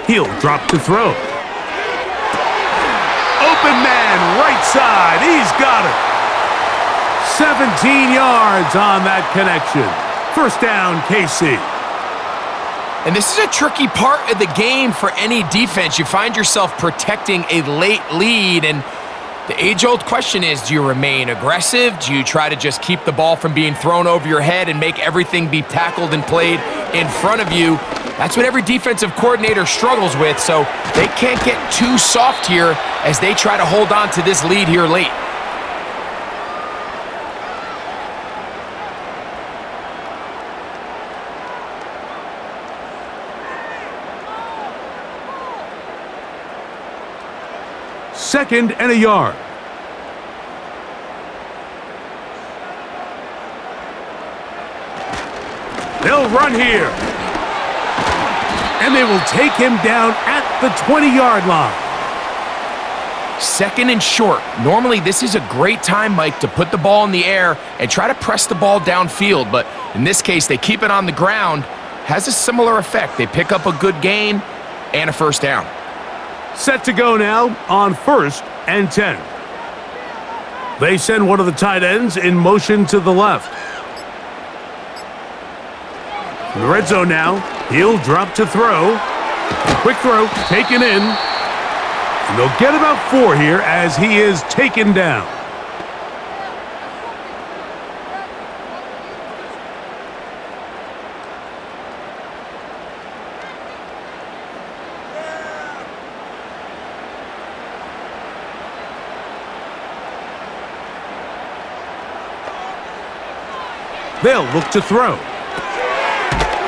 He'll drop to throw. Open man, right side. He's got it. 17 yards on that connection. First down, KC. And this is a tricky part of the game for any defense. You find yourself protecting a late lead, and the age-old question is, do you remain aggressive? Do you try to just keep the ball from being thrown over your head and make everything be tackled and played in front of you? That's what every defensive coordinator struggles with, so they can't get too soft here as they try to hold on to this lead here late. Second and a yard. They'll run here. And they will take him down at the 20-yard line. Second and short. Normally, this is a great time, Mike, to put the ball in the air and try to press the ball downfield. But in this case, they keep it on the ground. Has a similar effect. They pick up a good gain and a first down. Set to go now on 1st and 10. They send one of the tight ends in motion to the left. In the red zone now, he'll drop to throw. Quick throw, taken in. And they'll get about 4 here as he is taken down. They'll look to throw.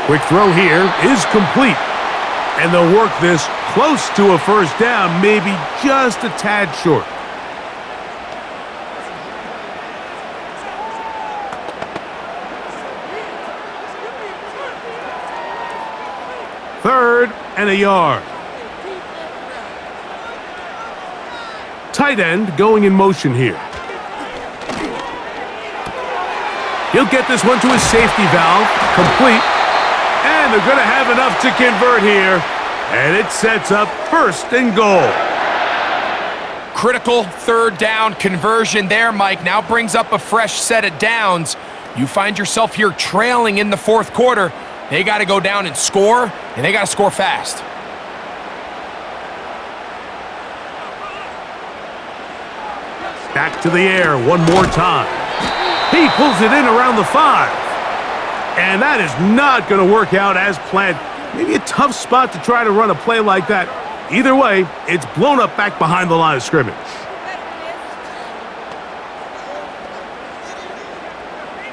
Quick throw here is complete. And they'll work this close to a first down, maybe just a tad short. Third and a yard. Tight end going in motion here. He'll get this one to his safety valve, complete. And they're going to have enough to convert here. And it sets up 1st and goal. Critical third down conversion there, Mike. Now brings up a fresh set of downs. You find yourself here trailing in the 4th quarter. They got to go down and score, and they got to score fast. Back to the air one more time. He pulls it in around the 5. And that is not going to work out as planned. Maybe a tough spot to try to run a play like that. Either way, it's blown up back behind the line of scrimmage.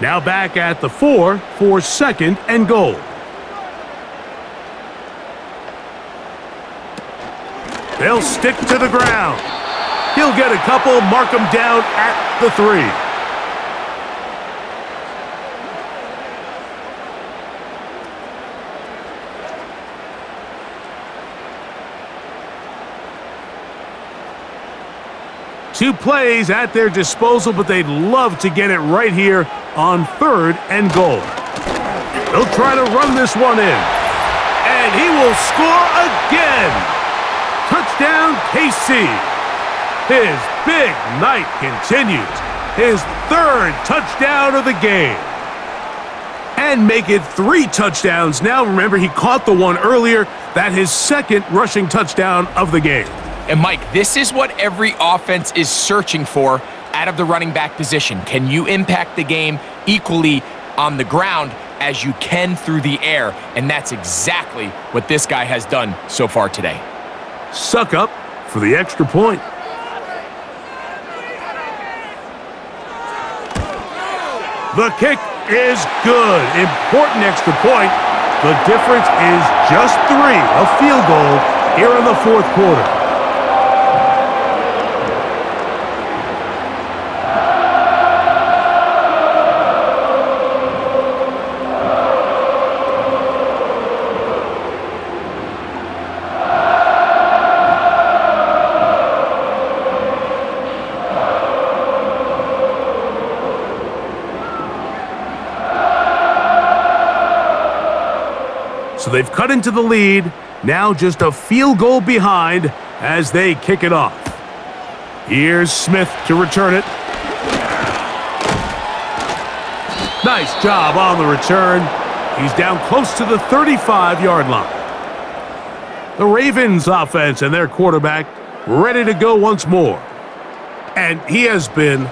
Now back at the 4 for 2nd and goal. They'll stick to the ground. He'll get a couple, mark him down at the 3. Two plays at their disposal, but they'd love to get it right here on 3rd and goal. They'll try to run this one in. And he will score again. Touchdown, KC. His big night continues. His 3rd touchdown of the game. And make it 3 touchdowns now. Remember, he caught the one earlier. That his 2nd rushing touchdown of the game. And Mike, this is what every offense is searching for out of the running back position. Can you impact the game equally on the ground as you can through the air? And that's exactly what this guy has done so far today. Suck up for the extra point. The kick is good. Important extra point. The difference is just 3, a field goal here in the 4th quarter. So they've cut into the lead, now just a field goal behind as they kick it off. Here's Smith to return it. Nice job on the return. He's down close to the 35-yard line. The Ravens offense and their quarterback ready to go once more. And he has been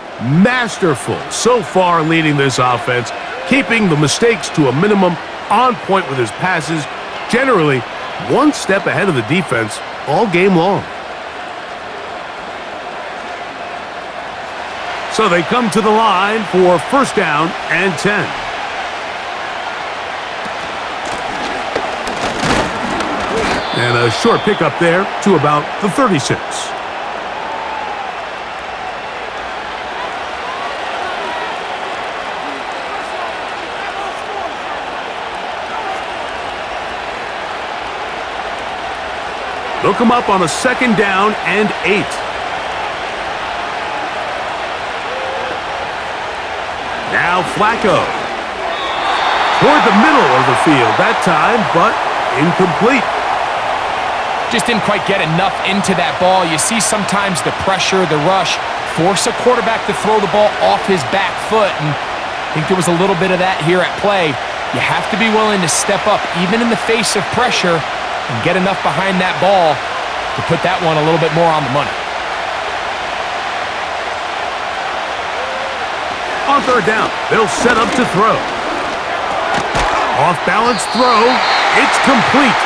masterful so far leading this offense, keeping the mistakes to a minimum, on point with his passes, generally one step ahead of the defense all game long. So they come to the line for first down and 10. And a short pickup there to about the 36. They'll come up on a second down and 8. Now Flacco. Toward the middle of the field that time, but incomplete. Just didn't quite get enough into that ball. You see sometimes the pressure, the rush, force a quarterback to throw the ball off his back foot, and I think there was a little bit of that here at play. You have to be willing to step up, even in the face of pressure, and get enough behind that ball to put that one a little bit more on the money. On third down, they'll set up to throw. Off-balance throw, it's complete.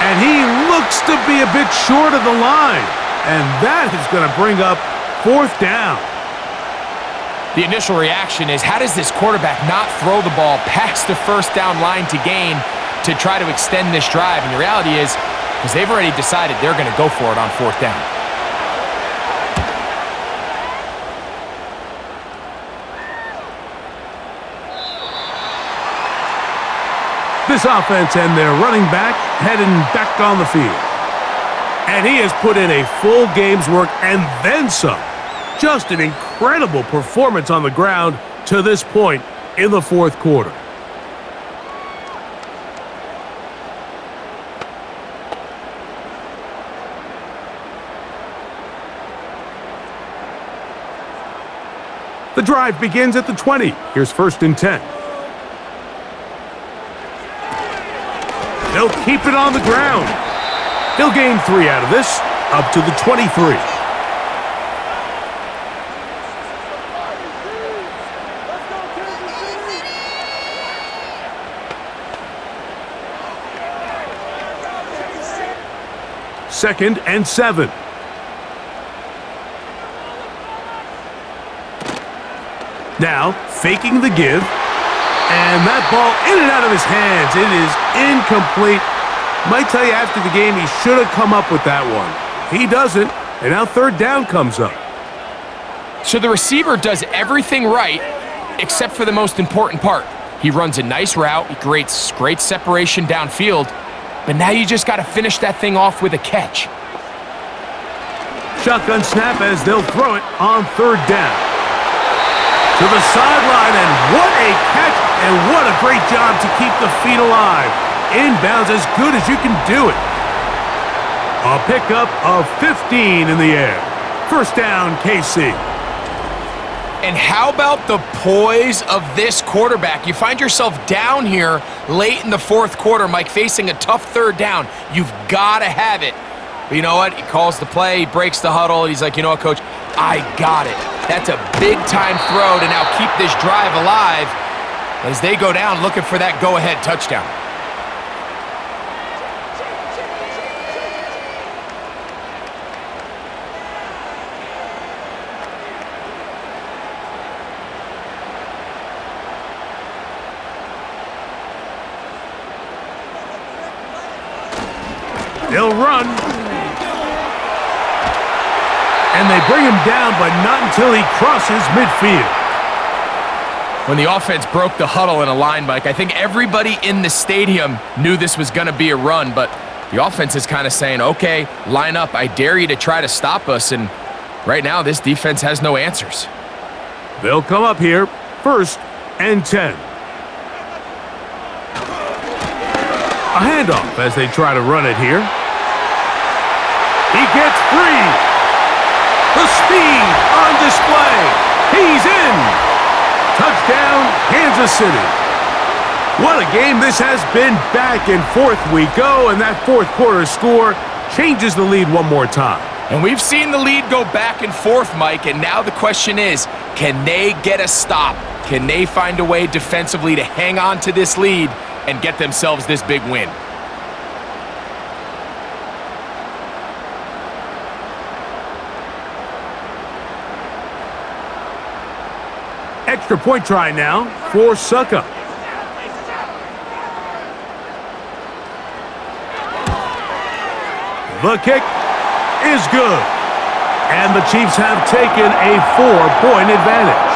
And he looks to be a bit short of the line. And that is going to bring up fourth down. The initial reaction is, how does this quarterback not throw the ball past the first down line to gain to try to extend this drive? And the reality is, because they've already decided they're going to go for it on fourth down. This offense and their running back heading back on the field. And he has put in a full game's work and then some. Just an incredible performance on the ground to this point in the fourth quarter. The drive begins at the 20. Here's first and 10. They'll keep it on the ground. He'll gain 3 out of this, up to the 23. Second and 7. Now, faking the give. And that ball in and out of his hands. It is incomplete. Might tell you after the game he should have come up with that one. He doesn't, and now third down comes up. So the receiver does everything right except for the most important part. He runs a nice route, he creates great separation downfield, but now you just got to finish that thing off with a catch. Shotgun snap as they'll throw it on third down. To the sideline, and what a catch, and what a great job to keep the feet alive. Inbounds as good as you can do it. A pickup of 15 in the air. First down, KC. And how about the poise of this quarterback? You find yourself down here late in the fourth quarter, Mike, facing a tough third down. You've got to have it. But you know what? He calls the play, he breaks the huddle, and he's like, you know what, Coach? I got it. That's a big-time throw to now keep this drive alive as they go down looking for that go-ahead touchdown. They'll run. And they bring him down, but not until he crosses midfield. When the offense broke the huddle in a line, Mike, I think everybody in the stadium knew this was going to be a run, but the offense is kind of saying, okay, line up. I dare you to try to stop us, and right now this defense has no answers. They'll come up here, first and 10. A handoff as they try to run it here. He gets free. The speed on display. He's in. Touchdown, Kansas City. What a game this has been. Back and forth we go, and that fourth quarter score changes the lead one more time. And we've seen the lead go back and forth, Mike, and now the question is, can they get a stop? Can they find a way defensively to hang on to this lead and get themselves this big win? Extra point try now for Suckup. The kick is good. And the Chiefs have taken a 4-point advantage.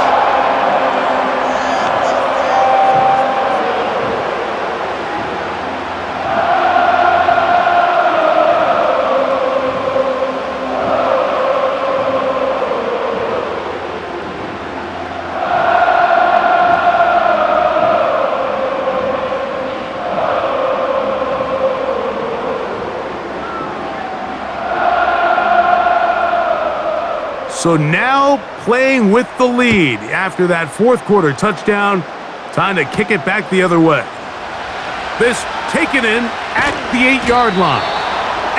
So now playing with the lead after that fourth quarter touchdown. Time to kick it back the other way. This taken in at the 8-yard line.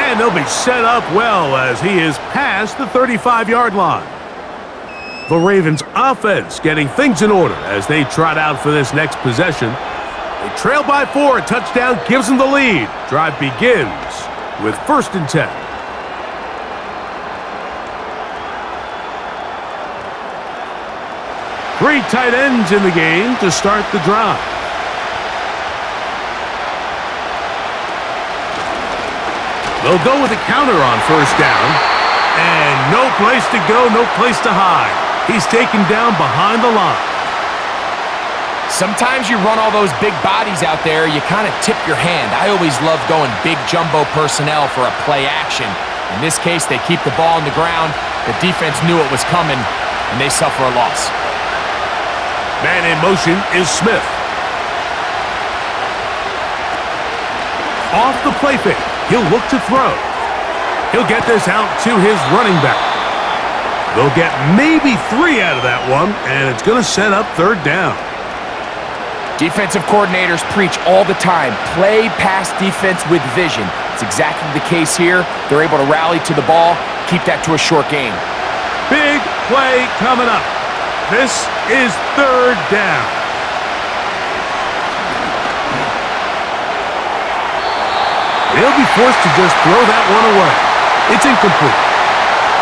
And they'll be set up well as he is past the 35-yard line. The Ravens offense getting things in order as they trot out for this next possession. They trail by 4. A touchdown gives them the lead. Drive begins with 1st and 10. 3 tight ends in the game to start the drive. They'll go with a counter on 1st down. And no place to go, no place to hide. He's taken down behind the line. Sometimes you run all those big bodies out there, you kind of tip your hand. I always love going big jumbo personnel for a play action. In this case, they keep the ball on the ground. The defense knew it was coming, and they suffer a loss. Man in motion is Smith. Off the play fake. He'll look to throw. He'll get this out to his running back. They'll get maybe 3 out of that one, and it's going to set up 3rd down. Defensive coordinators preach all the time, play pass defense with vision. It's exactly the case here. They're able to rally to the ball, keep that to a short game. Big play coming up. This is 3rd down. They'll be forced to just throw that one away. It's incomplete.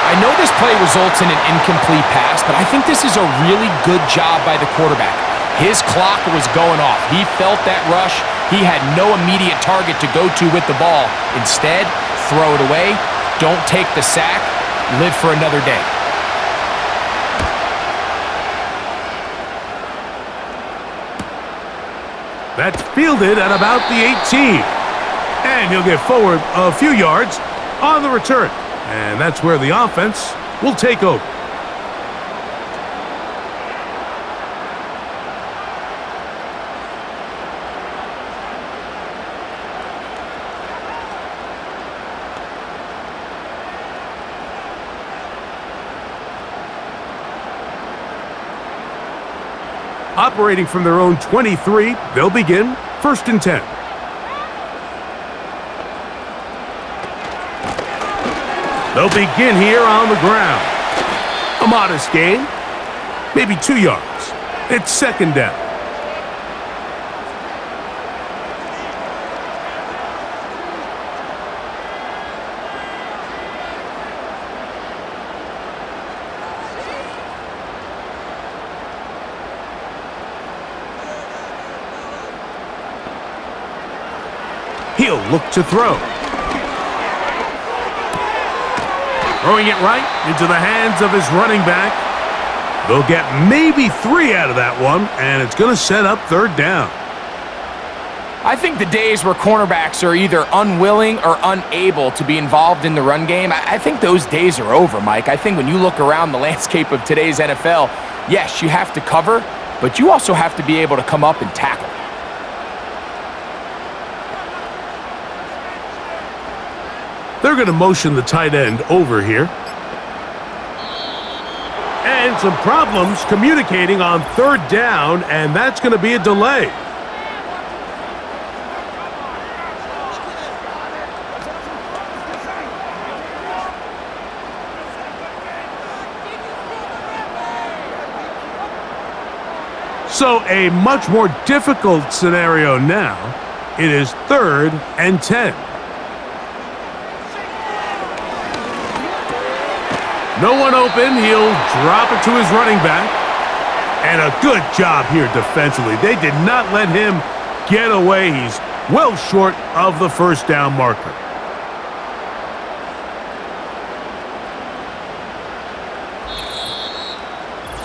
I know this play results in an incomplete pass, but I think this is a really good job by the quarterback. His clock was going off. He felt that rush. He had no immediate target to go to with the ball. Instead, throw it away. Don't take the sack. Live for another day. That's fielded at about the 18. And he'll get forward a few yards on the return. And that's where the offense will take over. Operating from their own 23, they'll begin 1st and 10. They'll begin here on the ground. A modest gain, maybe 2 yards. It's 2nd down. He'll look to throw. Throwing it right into the hands of his running back. They'll get maybe 3 out of that one, and it's going to set up 3rd down. I think the days where cornerbacks are either unwilling or unable to be involved in the run game, I think those days are over, Mike. I think when you look around the landscape of today's NFL, yes, you have to cover, but you also have to be able to come up and tackle. They're going to motion the tight end over here. And some problems communicating on third down, and that's going to be a delay. So a much more difficult scenario now. It is 3rd and 10. No one open. He'll drop it to his running back. And a good job here defensively. They did not let him get away. He's well short of the first down marker.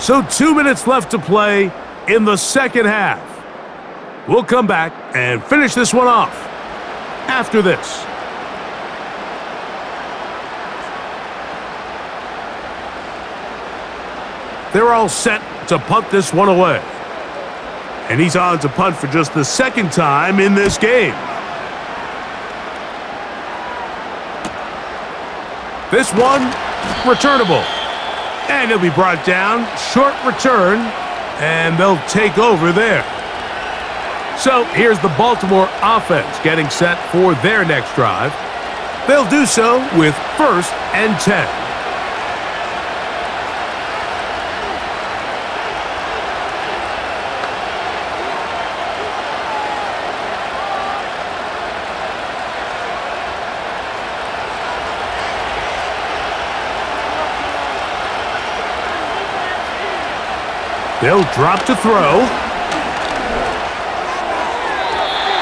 So 2 minutes left to play in the second half. We'll come back and finish this one off after this. They're all set to punt this one away. And he's on to punt for just the second time in this game. This one, returnable. And he'll be brought down, short return, and they'll take over there. So here's the Baltimore offense getting set for their next drive. They'll do so with 1st and 10. They'll drop to throw.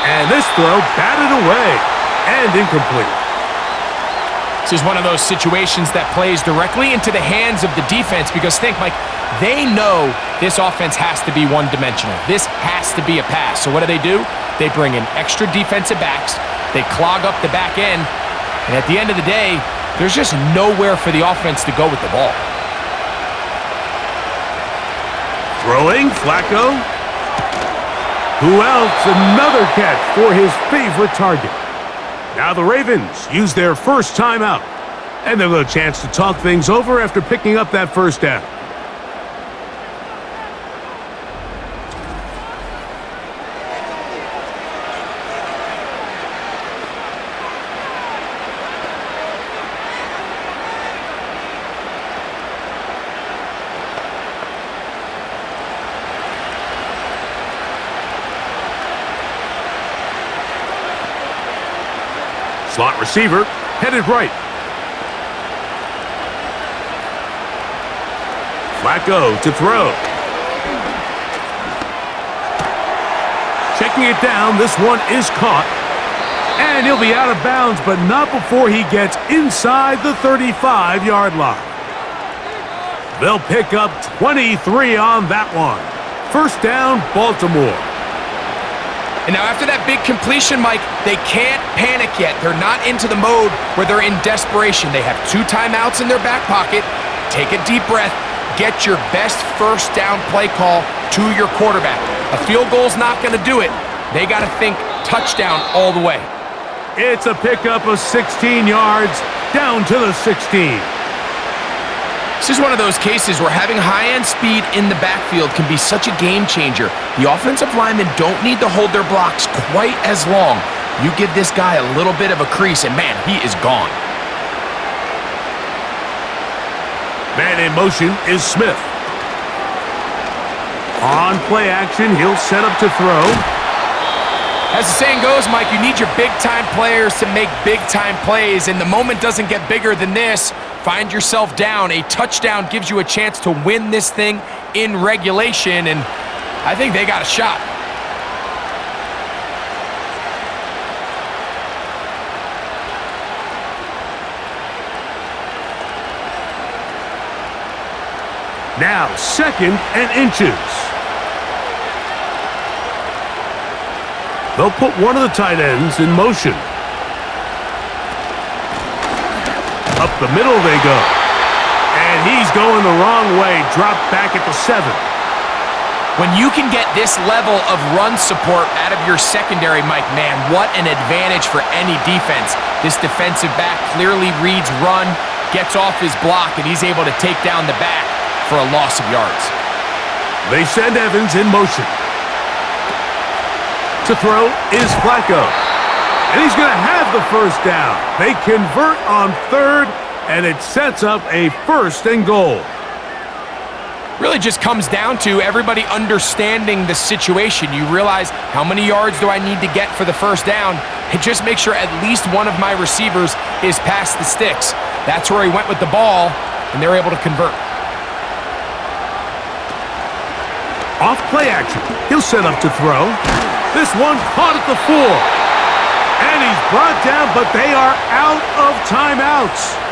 And this throw batted away and incomplete. This is one of those situations that plays directly into the hands of the defense because think, Mike, they know this offense has to be one-dimensional. This has to be a pass. So what do? They bring in extra defensive backs. They clog up the back end. And at the end of the day, there's just nowhere for the offense to go with the ball. Throwing, Flacco. Who else? Another catch for his favorite target. Now the Ravens use their first timeout. And they'll have a chance to talk things over after picking up that first down. Slot receiver, headed right. Flacco to throw. Checking it down, this one is caught. And he'll be out of bounds, but not before he gets inside the 35-yard line. They'll pick up 23 on that one. First down, Baltimore. And now after that big completion, Mike, they can't panic yet. They're not into the mode where they're in desperation. They have 2 timeouts in their back pocket. Take a deep breath. Get your best first down play call to your quarterback. A field goal's not going to do it. They got to think touchdown all the way. It's a pickup of 16 yards down to the 16. This is one of those cases where having high-end speed in the backfield can be such a game changer. The offensive linemen don't need to hold their blocks quite as long. You give this guy a little bit of a crease, and man, he is gone. Man in motion is Smith. On play action, he'll set up to throw. As the saying goes, Mike, you need your big-time players to make big-time plays, and the moment doesn't get bigger than this. Find yourself down. A touchdown gives you a chance to win this thing in regulation, and I think they got a shot. Now 2nd and inches. They'll put one of the tight ends in motion. Up the middle they go. And he's going the wrong way. Dropped back at the 7. When you can get this level of run support out of your secondary, Mike, man, what an advantage for any defense. This defensive back clearly reads run, gets off his block, and he's able to take down the back for a loss of yards. They send Evans in motion. To throw is Flacco. And he's going to have the first down. They convert on third, and it sets up a 1st and goal. Really just comes down to everybody understanding the situation. You realize how many yards do I need to get for the first down, and just make sure at least one of my receivers is past the sticks. That's where he went with the ball, and they're able to convert. Off play action. He'll set up to throw. This one caught at the 4. And he's brought down, but they are out of timeouts.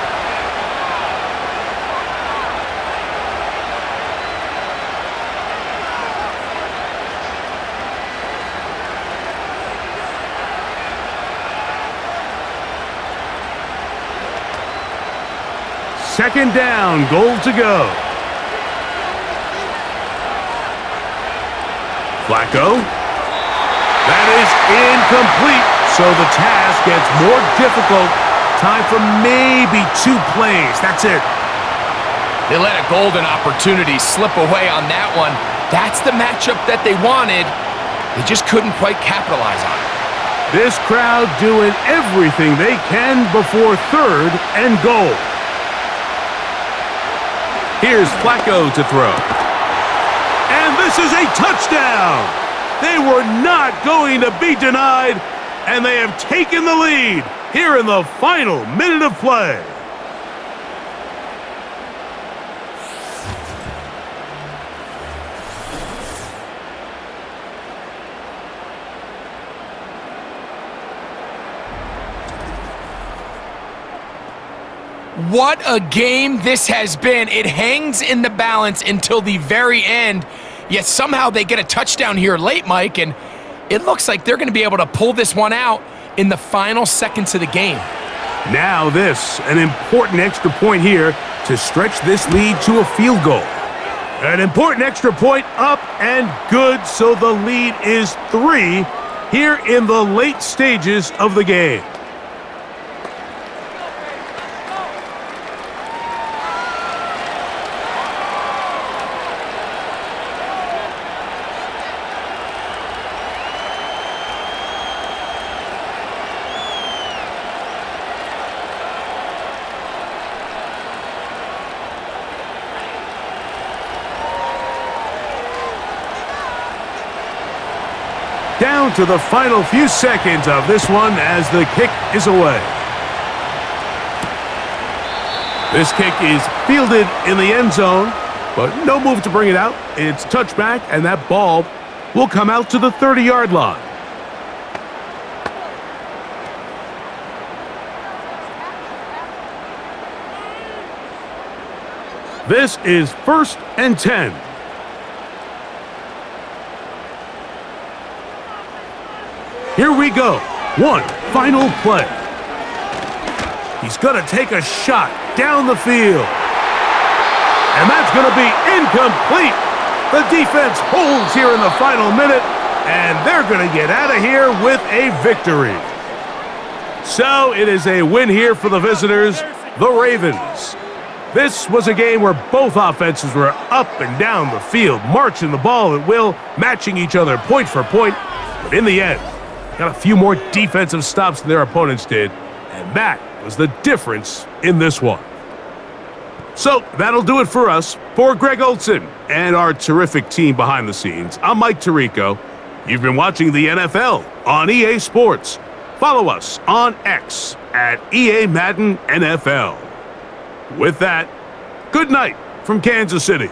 Second down, goal to go. Flacco. That is incomplete, so the task gets more difficult. Time for maybe 2 plays. That's it. They let a golden opportunity slip away on that one. That's the matchup that they wanted. They just couldn't quite capitalize on it. This crowd doing everything they can before 3rd and goal. Here's Flacco to throw. And this is a touchdown! They were not going to be denied, and they have taken the lead here in the final minute of play. What a game this has been. It hangs in the balance until the very end, yet somehow they get a touchdown here late, Mike, and it looks like they're going to be able to pull this one out in the final seconds of the game. Now this, an important extra point here to stretch this lead to a field goal. An important extra point up and good, so the lead is 3 here in the late stages of the game. Down to the final few seconds of this one as the kick is away. This kick is fielded in the end zone, but no move to bring it out. It's touchback, and that ball will come out to the 30-yard line. This is 1st and 10. Here we go. One final play. He's going to take a shot down the field. And that's going to be incomplete. The defense holds here in the final minute, and they're going to get out of here with a victory. So it is a win here for the visitors, the Ravens. This was a game where both offenses were up and down the field, marching the ball at will, matching each other point for point. But in the end, got a few more defensive stops than their opponents did, and that was the difference in this one. So that'll do it for us. For Greg Olson and our terrific team behind the scenes, I'm Mike Tirico. You've been watching the NFL on EA Sports. Follow us on X at EA Madden NFL. With that, good night from Kansas City.